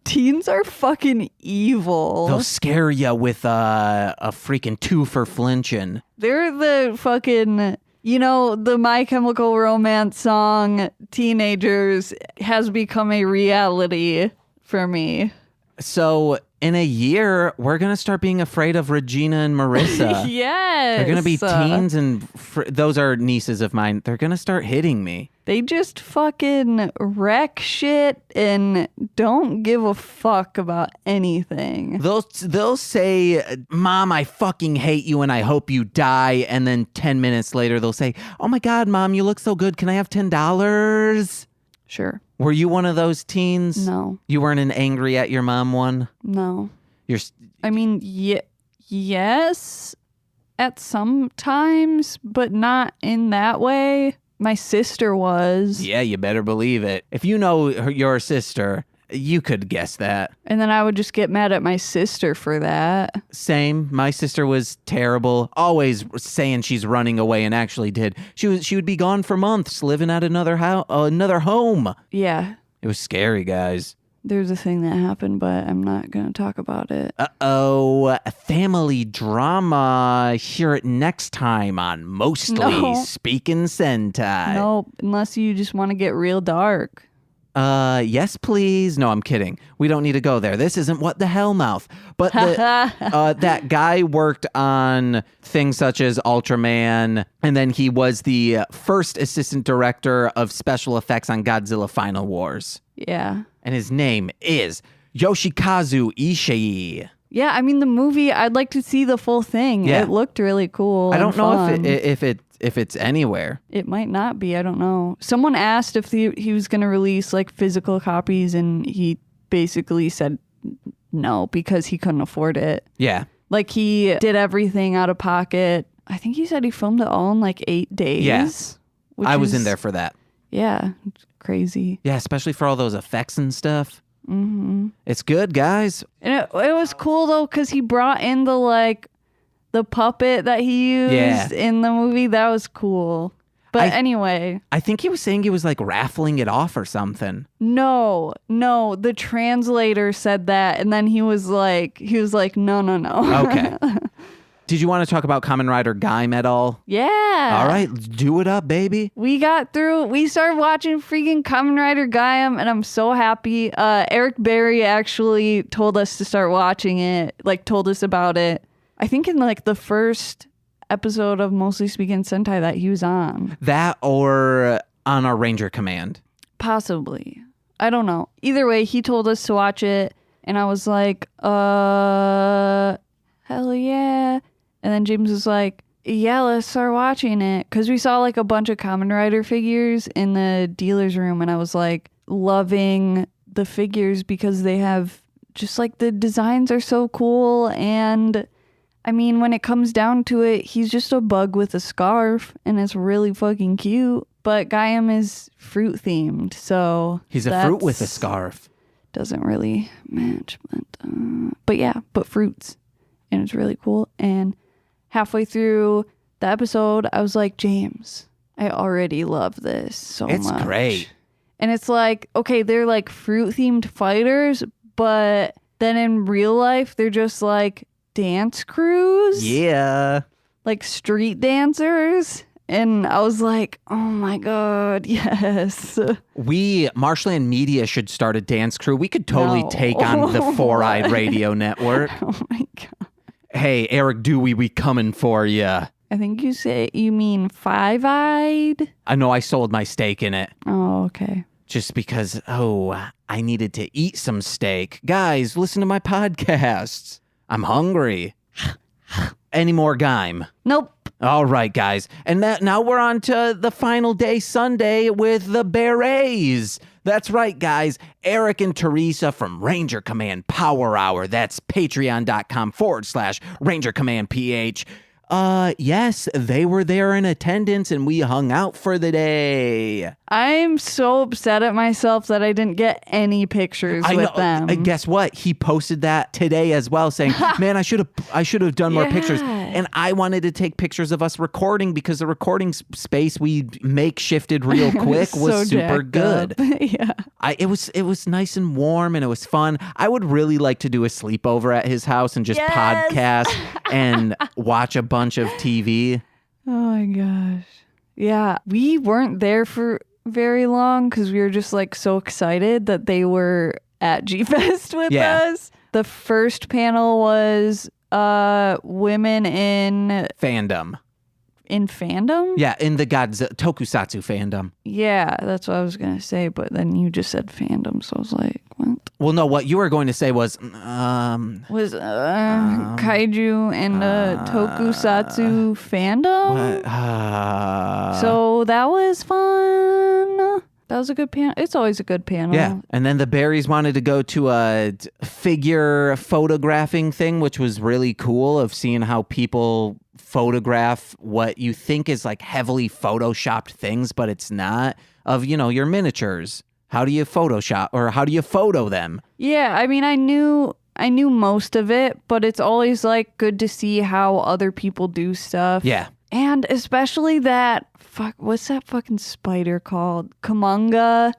Teens are fucking evil. They'll scare you with a freaking 2 for flinching. They're the fucking... You know, the My Chemical Romance song, Teenagers, has become a reality for me. So in a year, we're going to start being afraid of Regina and Marissa. Yes. They're going to be teens, and those are nieces of mine. They're going to start hitting me. They just fucking wreck shit and don't give a fuck about anything. They'll say, Mom, I fucking hate you and I hope you die. And then 10 minutes later, they'll say, oh my God, Mom, you look so good. Can I have $10? Sure. Were you one of those teens? No. You weren't an angry at your mom one? No. I mean, yes, at some times, but not in that way. My sister was. Yeah, you better believe it. If you know your sister, you could guess that. And then I would just get mad at my sister for that. Same. My sister was terrible, always saying she's running away and actually did. She would be gone for months, living at another home. Yeah. It was scary, guys. There's a thing that happened, but I'm not going to talk about it. Uh-oh, a family drama. Hear it next time on Mostly Speaking Sentai. Nope, unless you just want to get real dark. Yes, please. No, I'm kidding. We don't need to go there. This isn't What the Hell Mouth. But that guy worked on things such as Ultraman, and then he was the first assistant director of special effects on Godzilla Final Wars. Yeah. And his name is Yoshikazu Ishii. Yeah, I mean, the movie, I'd like to see the full thing. Yeah. It looked really cool. I don't know if it's anywhere. It might not be. I don't know. Someone asked if he was going to release like physical copies, and he basically said no because he couldn't afford it. Yeah. Like he did everything out of pocket. I think he said he filmed it all in like 8 days. Yeah. I was in there for that. Yeah. Crazy. Yeah, especially for all those effects and stuff. Mm-hmm. It's good, guys. And it was cool though because he brought in the puppet that he used in the movie. That was cool. But anyway, I think he was saying he was like raffling it off or something. No, the translator said that, and then he was like no. Okay. Did you want to talk about Kamen Rider Gaim at all? Yeah. All right, do it up, baby. We started watching freaking Kamen Rider Gaim, and I'm so happy. Eric Berry actually told us to start watching it, like told us about it. I think in like the first episode of Mostly Speaking Sentai that he was on. That or on our Ranger Command. Possibly. I don't know. Either way, he told us to watch it, and I was like, hell yeah. And then James was like, yeah, let's start watching it. Because we saw like a bunch of Kamen Rider figures in the dealer's room. And I was like loving the figures because they have just like the designs are so cool. And I mean, when it comes down to it, he's just a bug with a scarf. And it's really fucking cute. But Gaim is fruit themed. So he's a fruit with a scarf. Doesn't really match. But yeah, but fruits. And it's really cool. And halfway through the episode, I was like, James, I already love this so much. It's great. And it's like, okay, they're like fruit-themed fighters, but then in real life, they're just like dance crews. Yeah. Like street dancers. And I was like, oh my God, yes. Marshland Media should start a dance crew. We could totally take on the Four-Eyed Radio Network. Oh my God. Hey, Eric Dewey, we coming for you. I think you mean Five-Eyed? I know I sold my steak in it. Oh, okay. Just because, I needed to eat some steak. Guys, listen to my podcasts. I'm hungry. Any more Gaim? Nope. All right, guys. And now we're on to the final day, Sunday, with the Berets. That's right, guys. Eric and Teresa from Ranger Command Power Hour. That's patreon.com/Ranger Command PH. Yes, they were there in attendance and we hung out for the day. I'm so upset at myself that I didn't get any pictures with them. Guess what? He posted that today as well, saying, man, I should have done more pictures. And I wanted to take pictures of us recording because the recording space we makeshifted real quick was so super good. Yeah. It was nice and warm and it was fun. I would really like to do a sleepover at his house and just podcast and watch a bunch of TV. Oh my gosh. Yeah, we weren't there for very long because we were just like so excited that they were at G-Fest with us. The first panel was women in fandom. In fandom? Yeah, in the tokusatsu fandom. Yeah, that's what I was going to say, but then you just said fandom, so I was like, what? Well, no, what you were going to say was... kaiju and tokusatsu fandom? So that was fun. That was a good panel. It's always a good panel. Yeah, and then the Berries wanted to go to a figure photographing thing, which was really cool, of seeing how people photograph what you think is like heavily photoshopped things, but it's not, of, your miniatures. How do you Photoshop, or how do you photo them? Yeah, I mean, I knew most of it, but it's always like good to see how other people do stuff. Yeah. And especially what's that fucking spider called? Kamunga.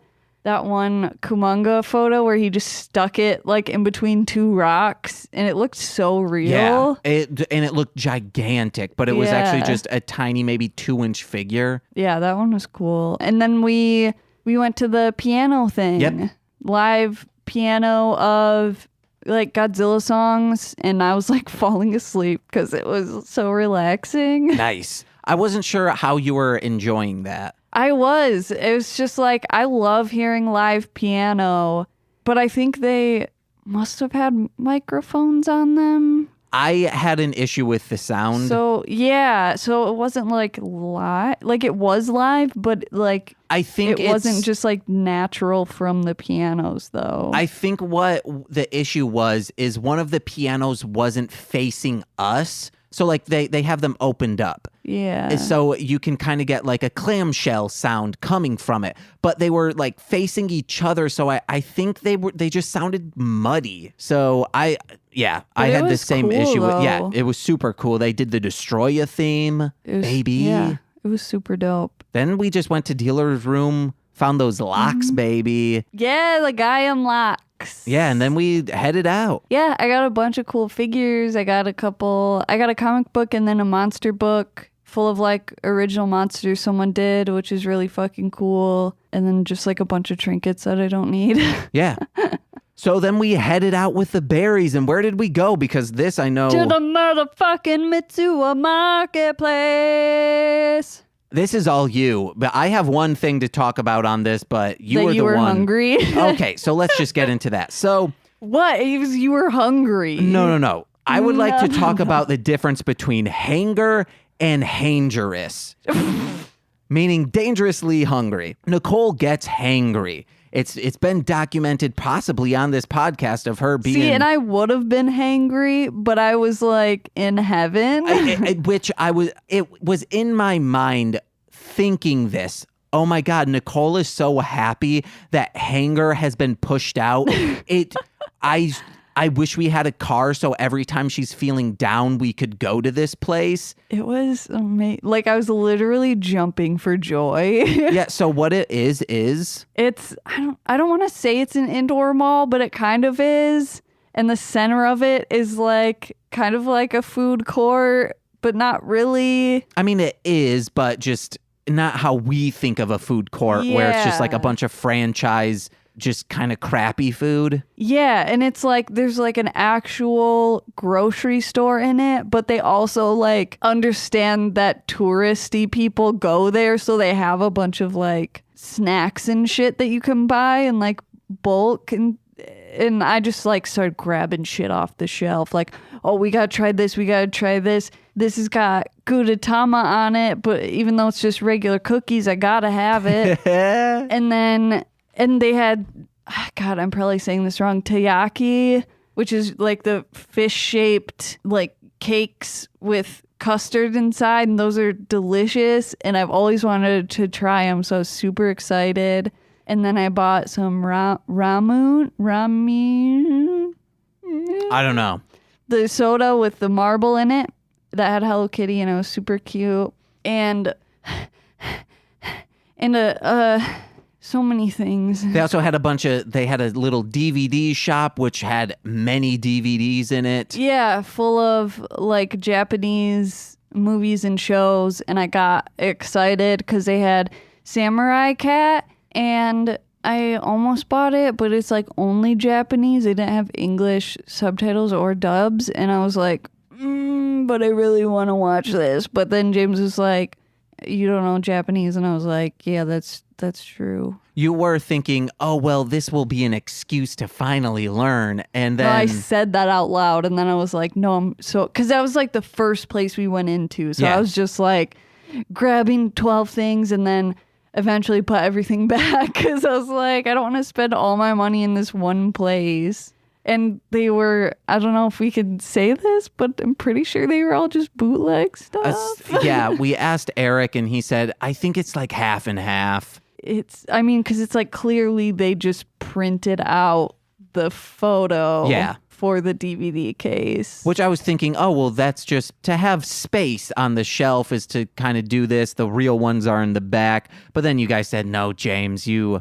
that one Kumunga photo where he just stuck it like in between two rocks and it looked so real. Yeah, it looked gigantic, but it was actually just a tiny, maybe 2-inch figure. Yeah, that one was cool. And then we went to the piano thing. Yep. Live piano of like Godzilla songs, and I was like falling asleep because it was so relaxing. Nice. I wasn't sure how you were enjoying that. I was. It was just like, I love hearing live piano, but I think they must have had microphones on them. I had an issue with the sound. So, yeah. So it wasn't like live. Like it was live, but like I think it wasn't just like natural from the pianos though. I think what the issue is one of the pianos wasn't facing us. So like they have them opened up. Yeah. So you can kind of get like a clamshell sound coming from it. But they were like facing each other. So I think they just sounded muddy. So I had the same cool, issue though. Yeah, it was super cool. They did the Destroya theme, baby. Yeah, it was super dope. Then we just went to dealer's room, found those locks, baby. Yeah, the guy unlocks. Yeah, and then we headed out. Yeah, I got a bunch of cool figures. I got a comic book and then a monster book full of like original monsters someone did, which is really fucking cool. And then just like a bunch of trinkets that I don't need. Yeah. So then we headed out with the berries, and where did we go? Because this I know... To the motherfucking Mitsuwa Marketplace. This is all you, but I have one thing to talk about on this, but you were hungry? Okay, so let's just get into that. So... What? It was you were hungry. No. I would like to talk about the difference between hanger and hangerous. Meaning dangerously hungry. Nicole gets hangry. It's been documented possibly on this podcast of her being... See, and I would have been hangry, but I was like in heaven. It was in my mind thinking this. Oh my God, Nicole is so happy that hanger has been pushed out. I wish we had a car so every time she's feeling down, we could go to this place. It was amazing. Like I was literally jumping for joy. Yeah. So what it is it's, I don't want to say it's an indoor mall, but it kind of is. And the center of it is like kind of like a food court, but not really. I mean, it is, but just not how we think of a food court where it's just like a bunch of franchise just kind of crappy food. Yeah, and it's like there's like an actual grocery store in it, but they also like understand that touristy people go there, so they have a bunch of like snacks and shit that you can buy in like bulk, and I just like started grabbing shit off the shelf like, oh, we gotta try this, this has got Gudetama on it, but even though it's just regular cookies, I gotta have it. And they had, God, I'm probably saying this wrong, taiyaki, which is like the fish-shaped like cakes with custard inside, and those are delicious, and I've always wanted to try them, so I was super excited. And then I bought some ramen. I don't know. The soda with the marble in it that had Hello Kitty, and it was super cute. And so many things. They also had they had a little DVD shop which had many DVDs in it. Yeah, full of like Japanese movies and shows. And I got excited because they had Samurai Cat, and I almost bought it, but it's like only Japanese. They didn't have English subtitles or dubs. And I was like, but I really want to watch this. But then James was like, you don't know Japanese? And I was like, yeah, that's true. You were thinking, oh, well, this will be an excuse to finally learn. And then... No, I said that out loud. And then I was like, no, because that was like the first place we went into. So I was just like grabbing 12 things and then eventually put everything back. Because I was like, I don't want to spend all my money in this one place. And they were, I don't know if we could say this, but I'm pretty sure they were all just bootleg stuff. Yeah, we asked Eric and he said, I think it's like half and half. Because it's like clearly they just printed out the photo for the DVD case. Which I was thinking, oh, well, that's just to have space on the shelf is to kind of do this. The real ones are in the back. But then you guys said, no, James, you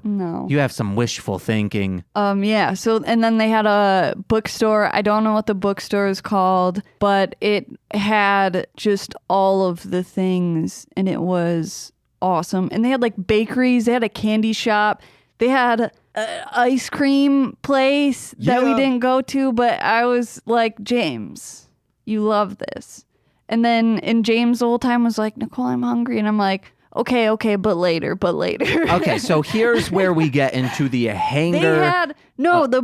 have some wishful thinking. Yeah. So, and then they had a bookstore. I don't know what the bookstore is called, but it had just all of the things, and it was awesome. And they had like bakeries. They had a candy shop. They had an ice cream place that we didn't go to, but I was like, James, you love this. And James the whole time was like, Nicole, I'm hungry. And I'm like, okay, but later. Okay, so here's where we get into the hanger. They had, the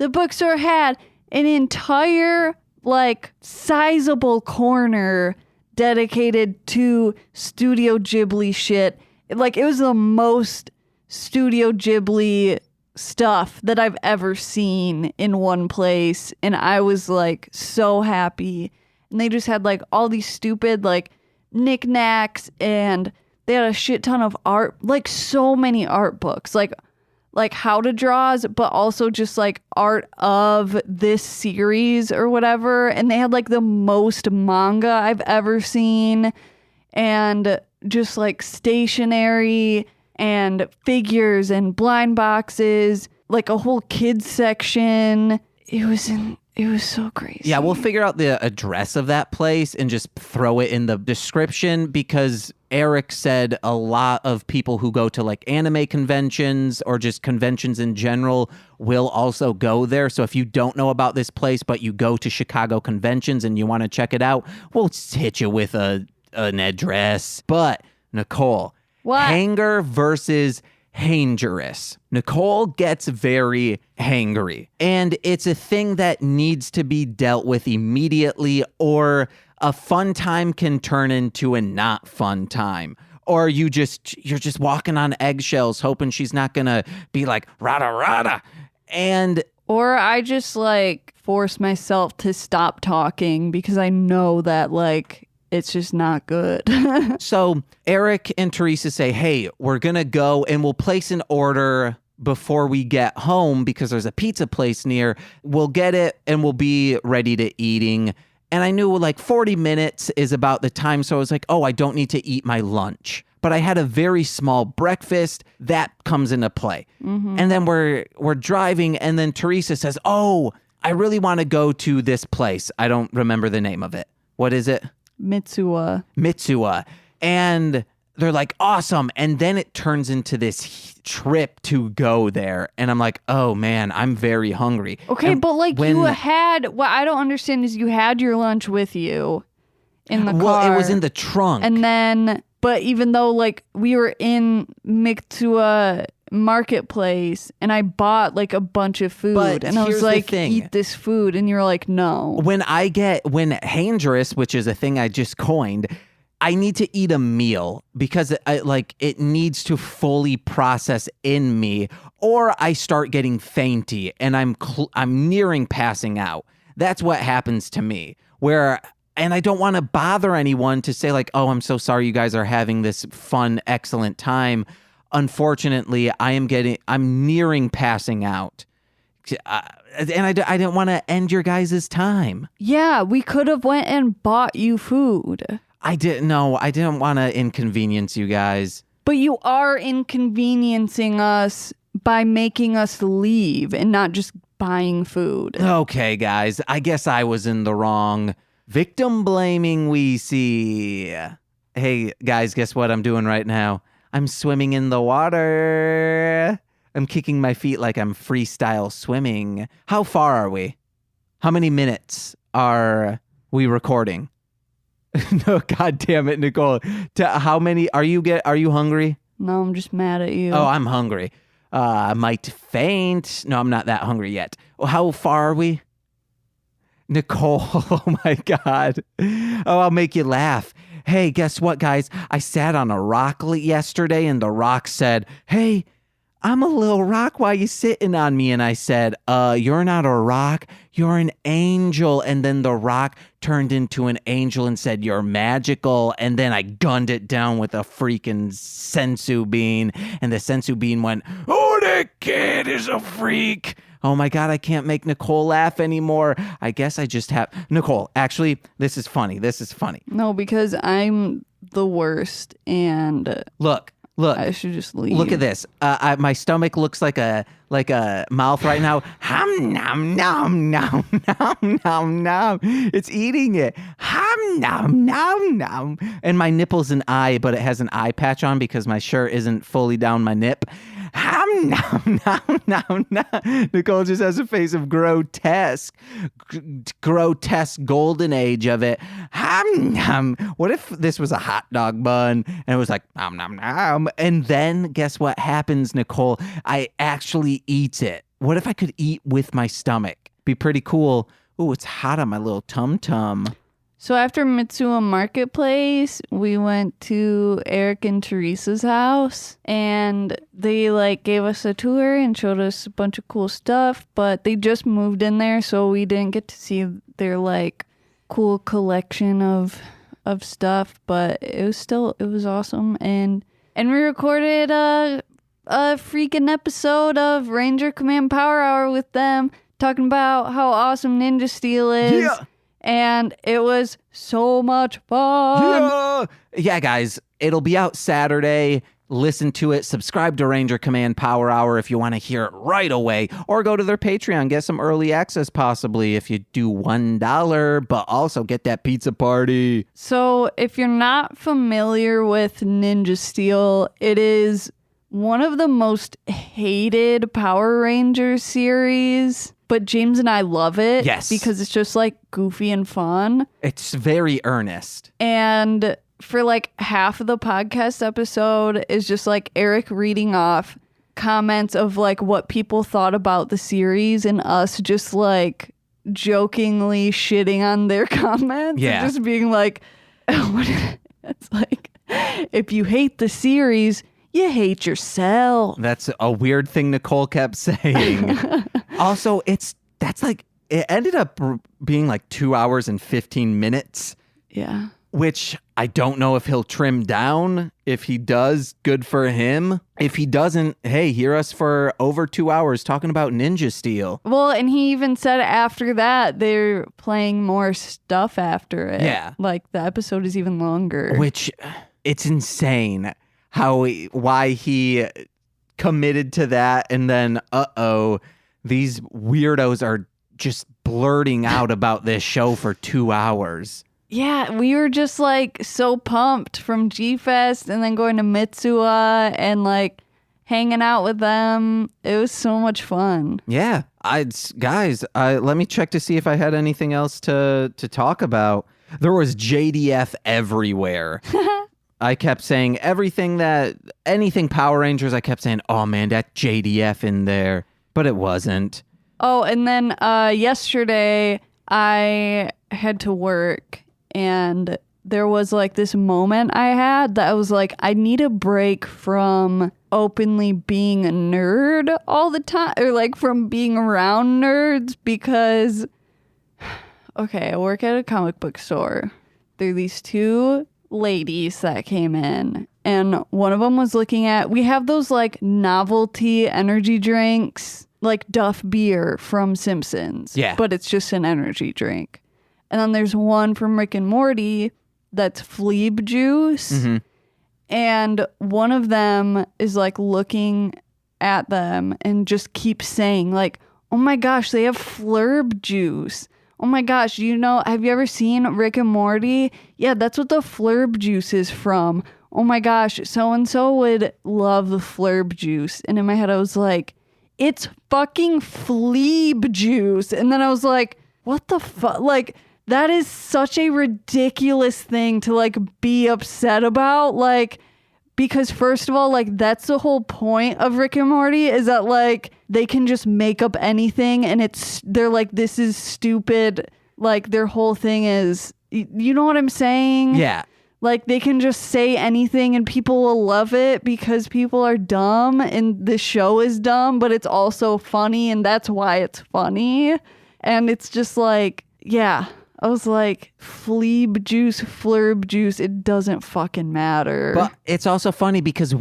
bookstore had an entire, like, sizable corner dedicated to Studio Ghibli shit. Like, it was the most Studio Ghibli stuff that I've ever seen in one place. And I was, like, so happy. And they just had, like, all these stupid, like, knickknacks, and they had a shit ton of art, like so many art books, like how to draws, but also just like art of this series or whatever. And they had like the most manga I've ever seen, and just like stationery and figures and blind boxes, like a whole kids section. It was so crazy. Yeah, we'll figure out the address of that place and just throw it in the description, because Eric said a lot of people who go to like anime conventions or just conventions in general will also go there. So if you don't know about this place, but you go to Chicago conventions and you want to check it out, we'll hit you with an address. But Nicole, what? Hanger versus Hangerous. Nicole gets very hangry, and it's a thing that needs to be dealt with immediately, or a fun time can turn into a not fun time. Or you're just walking on eggshells hoping she's not gonna be like rada rada. Or I just like force myself to stop talking because I know that like it's just not good. So Eric and Teresa say, hey, we're going to go and we'll place an order before we get home because there's a pizza place near. We'll get it and we'll be ready to eating. And I knew like 40 minutes is about the time. So I was like, oh, I don't need to eat my lunch. But I had a very small breakfast. That comes into play. Mm-hmm. And then we're driving, and then Teresa says, oh, I really want to go to this place. I don't remember the name of it. What is it? Mitsuwa. And they're like, awesome. And then it turns into this trip to go there. And I'm like, oh man, I'm very hungry. Okay, and but like what I don't understand is you had your lunch with you in the car. Well, it was in the trunk. And then, but even though like we were in Mitsuwa marketplace and I bought like a bunch of food, and I was like, eat this food, and you're like, no. When Hangerous, which is a thing I just coined, I need to eat a meal because it needs to fully process in me, or I start getting fainty and I'm nearing passing out. That's what happens to me, and I don't want to bother anyone to say like, oh, I'm so sorry you guys are having this fun, excellent time. Unfortunately, I'm nearing passing out. And I didn't want to end your guys' time. Yeah, we could have went and bought you food. I didn't want to inconvenience you guys. But you are inconveniencing us by making us leave and not just buying food. Okay, guys, I guess I was in the wrong. Victim blaming we see. Hey, guys, guess what I'm doing right now? I'm swimming in the water. I'm kicking my feet like I'm freestyle swimming. How far are we? How many minutes are we recording? No, God damn it, Nicole. How many are you hungry? No, I'm just mad at you. Oh, I'm hungry. I might faint. No, I'm not that hungry yet. Well, how far are we? Nicole, oh my God. Oh, I'll make you laugh. Hey, guess what, guys? I sat on a rock yesterday, and the rock said, hey, I'm a little rock. Why you sitting on me? And I said, you're not a rock. You're an angel. And then the rock turned into an angel and said, you're magical. And then I gunned it down with a freaking sensu bean. And the sensu bean went, oh, that kid is a freak. Oh my God, I can't make Nicole laugh anymore. I guess I just have... Nicole, actually, this is funny. No, because I'm the worst and Look. I should just leave. Look at this. My stomach looks like a mouth right now. Hum nom nom nom nom nom nom. It's eating it. Hum nom nom nom. And my nipple's an eye, but it has an eye patch on because my shirt isn't fully down my nip. Hum nom nom nom nom. Nicole just has a face of grotesque golden age of it. Hum nom. What if this was a hot dog bun and it was like nom nom nom? And then guess what happens, Nicole? I actually eat it. What if I could eat with my stomach? Be pretty cool. Ooh, it's hot on my little tum-tum. So after Mitsuya Marketplace, we went to Eric and Teresa's house and they gave us a tour and showed us a bunch of cool stuff, but they just moved in there, so we didn't get to see their cool collection of stuff, but it was awesome. And we recorded a freaking episode of Ranger Command Power Hour with them, talking about how awesome Ninja Steel is. Yeah. And it was so much fun. Yeah, guys, it'll be out Saturday. Listen to it. Subscribe to Ranger Command Power Hour if you want to hear it right away. Or go to their Patreon. Get some early access possibly if you do $1. But also get that pizza party. So if you're not familiar with Ninja Steel, it is one of the most hated Power Rangers series. But James and I love it. Yes. Because it's just goofy and fun. It's very earnest. And for half of the podcast episode is just Eric reading off comments of what people thought about the series and us just jokingly shitting on their comments. Yeah. And just being it's if you hate the series, you hate yourself. That's a weird thing Nicole kept saying. Also, it ended up being 2 hours and 15 minutes. Yeah. Which I don't know if he'll trim down. If he does, good for him. If he doesn't, hey, hear us for over 2 hours talking about Ninja Steel. Well, and he even said after that they're playing more stuff after it. Yeah. The episode is even longer. Which, it's insane why he committed to that, and then, these weirdos are just blurting out about this show for 2 hours. Yeah, we were just so pumped from G-Fest and then going to Mitsuya and hanging out with them. It was so much fun. Yeah. Guys, let me check to see if I had anything else to talk about. There was JDF everywhere. I kept saying anything Power Rangers, I kept saying, oh man, that JDF in there. But it wasn't. Oh, and then yesterday I had to work and there was this moment I had that I was I need a break from openly being a nerd all the time, or from being around nerds, because okay, I work at a comic book store. There are these two ladies that came in, and one of them was looking at, we have those novelty energy drinks, Duff beer from Simpsons. Yeah. But it's just an energy drink. And then there's one from Rick and Morty that's Fleeb juice. Mm-hmm. And one of them is looking at them and just keeps saying oh my gosh, they have Flurb juice. Oh my gosh, have you ever seen Rick and Morty? Yeah, that's what the Flurb juice is from. Oh my gosh, so-and-so would love the Flurb juice. And in my head, I was it's fucking Fleeb juice. And then I was what the fuck? That is such a ridiculous thing to be upset about. Because first of all, that's the whole point of Rick and Morty, is that they can just make up anything and they're this is stupid. Their whole thing is, you know what I'm saying? Yeah. They can just say anything and people will love it because people are dumb and the show is dumb, but it's also funny and that's why it's funny. And it's just yeah. I was Fleeb juice, Flurb juice, it doesn't fucking matter. But it's also funny because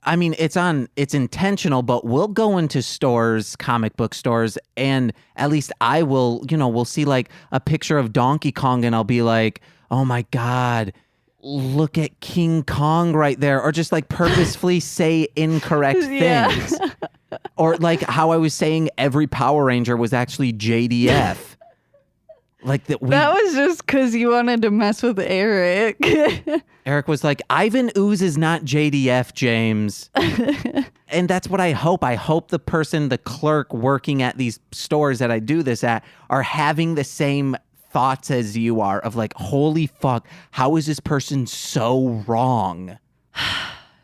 I mean, it's intentional, but we'll go into stores, comic book stores, and at least I will, we'll see like a picture of Donkey Kong and I'll be like, oh my God, look at King Kong right there. Or just like purposefully say incorrect things. Or like how I was saying every Power Ranger was actually JDF. Like that was just because you wanted to mess with Eric. Eric was like, Ivan Ooze is not JDF, James. And that's what I hope. I hope the clerk working at these stores that I do this at are having the same thoughts as you are of like, holy fuck, how is this person so wrong?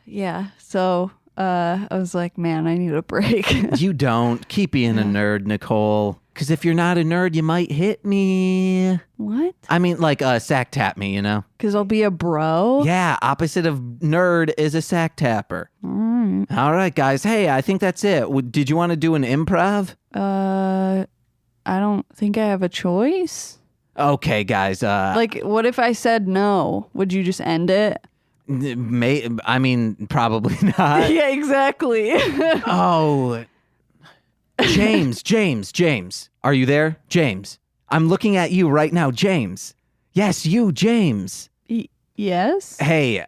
Yeah. So I was like, man, I need a break. You don't. Keep being a nerd, Nicole. Because if you're not a nerd, you might hit me. What? I mean, like sack tap me, Because I'll be a bro? Yeah, opposite of nerd is a sack tapper. All right, guys. Hey, I think that's it. Did you want to do an improv? I don't think I have a choice. Okay, guys. Like, what if I said no? Would you just end it? I mean, probably not. Yeah, exactly. Oh, James. Are you there? James. I'm looking at you right now, James. Yes, you, James. Yes? Hey,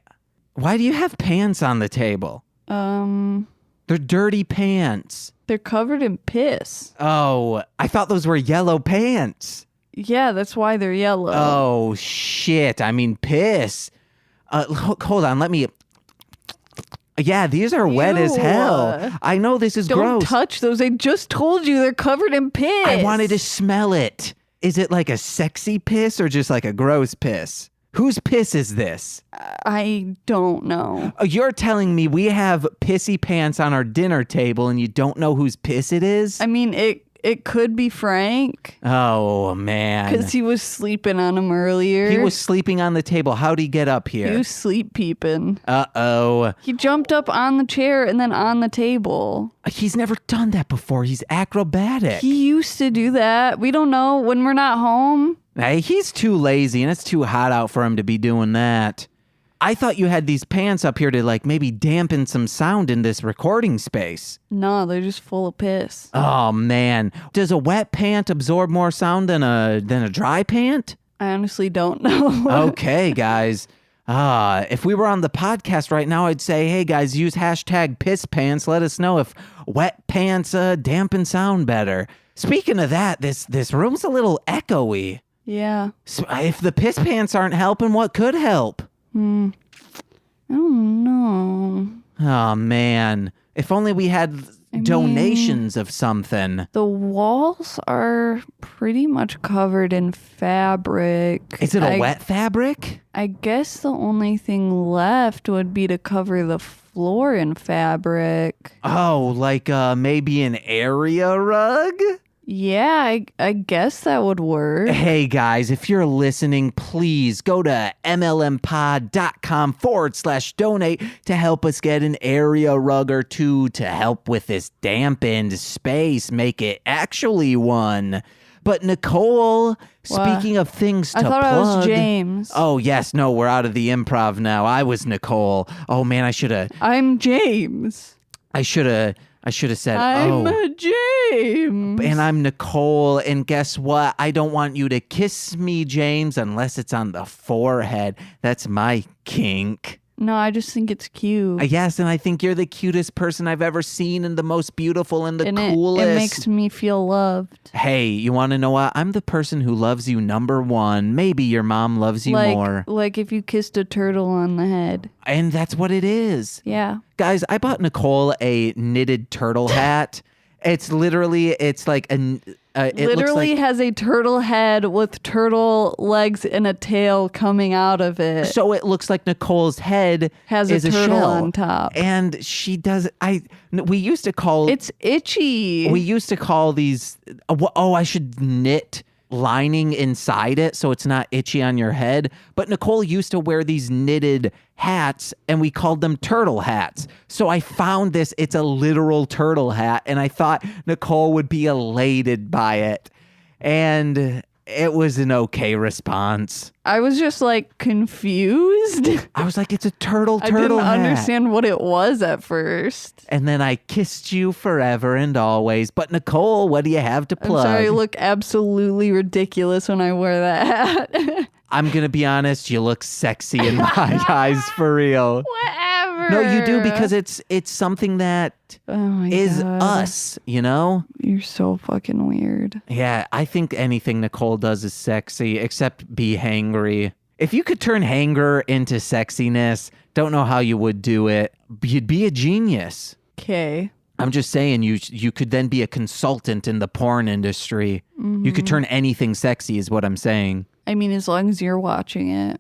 why do you have pants on the table? They're dirty pants. They're covered in piss. Oh, I thought those were yellow pants. Yeah, that's why they're yellow. Oh, shit. I mean, piss. Hold on, let me... Yeah, these are wet as hell. I know this is gross. Don't touch those. I just told you they're covered in piss. I wanted to smell it. Is it like a sexy piss or just like a gross piss? Whose piss is this? I don't know. You're telling me we have pissy pants on our dinner table and you don't know whose piss it is? I mean, it could be Frank. Oh, man. Because he was sleeping on him earlier. He was sleeping on the table. How'd he get up here? He was sleep peeping. Uh-oh. He jumped up on the chair and then on the table. He's never done that before. He's acrobatic. He used to do that. We don't know when we're not home. Hey, he's too lazy and it's too hot out for him to be doing that. I thought you had these pants up here to like maybe dampen some sound in this recording space. No, they're just full of piss. Oh man, does a wet pant absorb more sound than a dry pant? I honestly don't know. Okay, guys. If we were on the podcast right now, I'd say, hey guys, use hashtag piss pants. Let us know if wet pants dampen sound better. Speaking of that, this room's a little echoey. Yeah. So if the piss pants aren't helping, what could help? I don't know. Oh, man. If only we had donations of something. The walls are pretty much covered in fabric. Is it a wet fabric? I guess the only thing left would be to cover the floor in fabric. Oh, like maybe an area rug? Yeah, I guess that would work. Hey guys, if you're listening, please go to mlmpod.com/donate to help us get an area rug or two to help with this dampened space, make it actually one. But Nicole, speaking of things to plug. I thought I was James. Oh, yes, no, we're out of the improv now. I was Nicole. Oh man, I should have. I'm James. I should have said, I'm James. And I'm Nicole. And guess what? I don't want you to kiss me, James, unless it's on the forehead. That's my kink. No, I just think it's cute. Yes, and I think you're the cutest person I've ever seen and the most beautiful and the coolest. It makes me feel loved. Hey, you want to know what? I'm the person who loves you #1. Maybe your mom loves you more. Like if you kissed a turtle on the head. And that's what it is. Yeah. Guys, I bought Nicole a knitted turtle hat. It's like it literally has a turtle head with turtle legs and a tail coming out of it. So it looks like Nicole's head has is a turtle shell on top. And she does. We used to call. It's itchy. We used to call these. I should knit lining inside it so it's not itchy on your head. But Nicole used to wear these knitted hats and we called them turtle hats. So I found this. It's a literal turtle hat and I thought Nicole would be elated by it. And It was an okay response. I was just like confused. I was like, it's a turtle I didn't hat. understand what it was at first. And then I kissed you forever and always. But Nicole, what do you have to plug? I'm sorry, I look absolutely ridiculous when I wear that hat. I'm going to be honest, you look sexy in my eyes for real. Whatever. No, you do, because it's something that is God. us, you know? You're so fucking weird. Yeah, I think anything Nicole does is sexy, except be hangry. If you could turn hanger into sexiness, don't know how you would do it. You'd be a genius. Okay. I'm just saying, you could then be a consultant in the porn industry. You could turn anything sexy is what I'm saying. I mean, as long as you're watching it.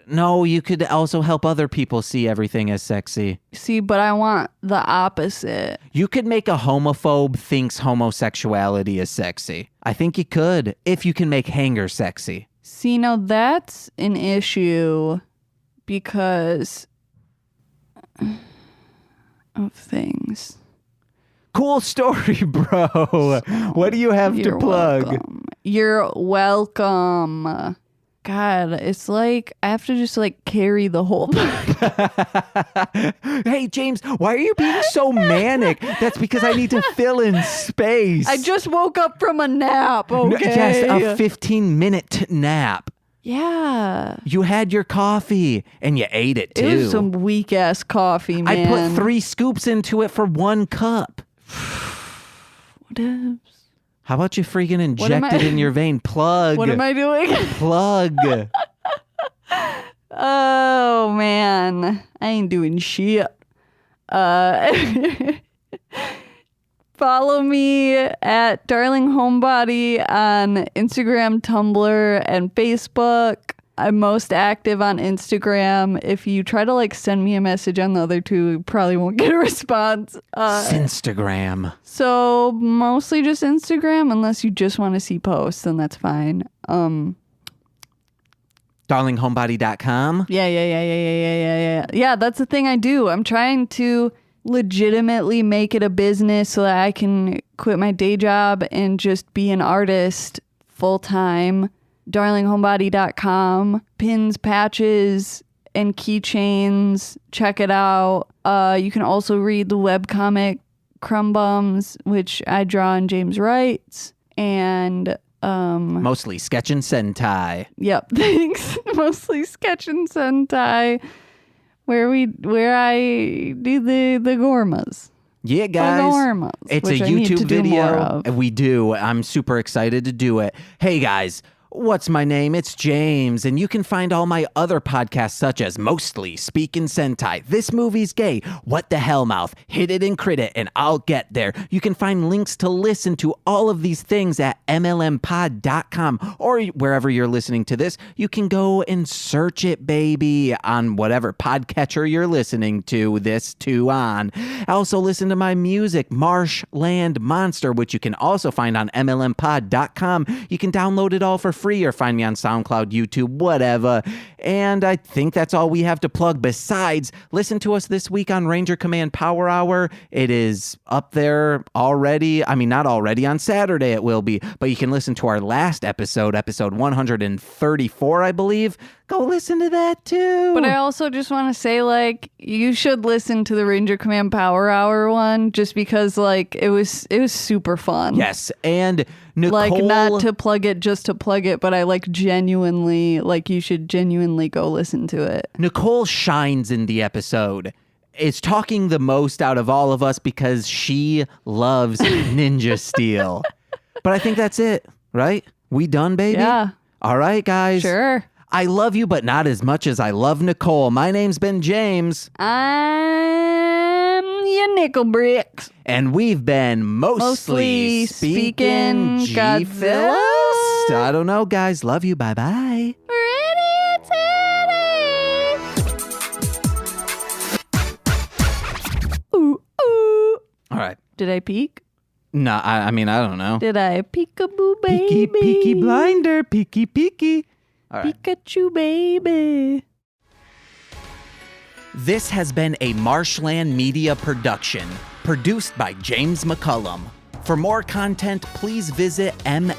No, you could also help other people see everything as sexy. See, but I want the opposite. You could make a homophobe thinks homosexuality is sexy. I think you could, if you can make hanger sexy. See, now that's an issue because of things. Cool story, bro. What do you have to plug? Welcome. You're welcome. God, it's like I have to just like carry the whole Hey, James, why are you being so manic? That's because I need to fill in space. I just woke up from a nap, okay? Yes, a 15-minute nap. Yeah. You had your coffee and you ate it too. It was some weak ass coffee, man. I put 3 scoops into it for 1 cup. What else? How about you freaking inject it in your vein? Plug. What am I doing? Plug. Oh, man. I ain't doing shit. Follow me at Darling Homebody on Instagram, Tumblr, and Facebook. I'm most active on Instagram. If you try to like send me a message on the other two, you probably won't get a response. Instagram. So mostly just Instagram, unless you just want to see posts, then that's fine. DarlingHomebody.com. Yeah. Yeah, that's the thing I do. I'm trying to legitimately make it a business so that I can quit my day job and just be an artist full time. DarlingHomebody.com. Pins, patches, and keychains. Check it out. You can also read the webcomic Crumb Bums, which I draw and James writes. And mostly sketch and sentai. Yep, thanks. Mostly sketch and sentai. Where I do the gormas. Yeah, guys. It's a YouTube video. We do. I'm super excited to do it. Hey, guys. What's my name? It's James, and you can find all my other podcasts such as Mostly Speakin' Sentai, This Movie's Gay, What the Hell Mouth, Hit It and Crit It, and I'll Get There. You can find links to listen to all of these things at mlmpod.com, or wherever you're listening to this, you can go and search it, baby, on whatever podcatcher you're listening to this to on. Also listen to my music, Marshland Monster, which you can also find on mlmpod.com. You can download it all for free or find me on SoundCloud, YouTube, whatever. And I think that's all we have to plug. Besides, listen to us this week on Ranger Command Power Hour. It is up there already. I mean, not already. On Saturday it will be. But you can listen to our last episode 134, I believe. Go listen to that too. But I also just want to say, like, you should listen to the Ranger Command Power Hour one, just because, like, it was super fun. Yes, and Nicole, like, not to plug it just to plug it, but I like genuinely, like, you should genuinely go listen to it. Nicole shines in the episode. Is talking the most out of all of us because she loves Ninja Steel. But I think that's it, right? We done, baby? Yeah. All right, guys. Sure. I love you, but not as much as I love Nicole. My name's been James. I'm your nickel bricks. And we've been mostly speaking Godzilla. I don't know, guys. Love you. Bye-bye. Ready, teddy. Ooh, ooh. All right. Did I peek? No, I mean, I don't know. Did I peekaboo, baby? Peeky, peeky blinder. Peeky, peeky. All right. Pikachu, baby. This has been a Marshland Media production, produced by James McCullum. For more content, please visit mlmpod.com.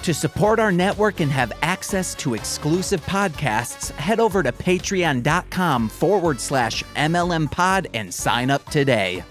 To support our network and have access to exclusive podcasts, head over to patreon.com/MLMpod and sign up today.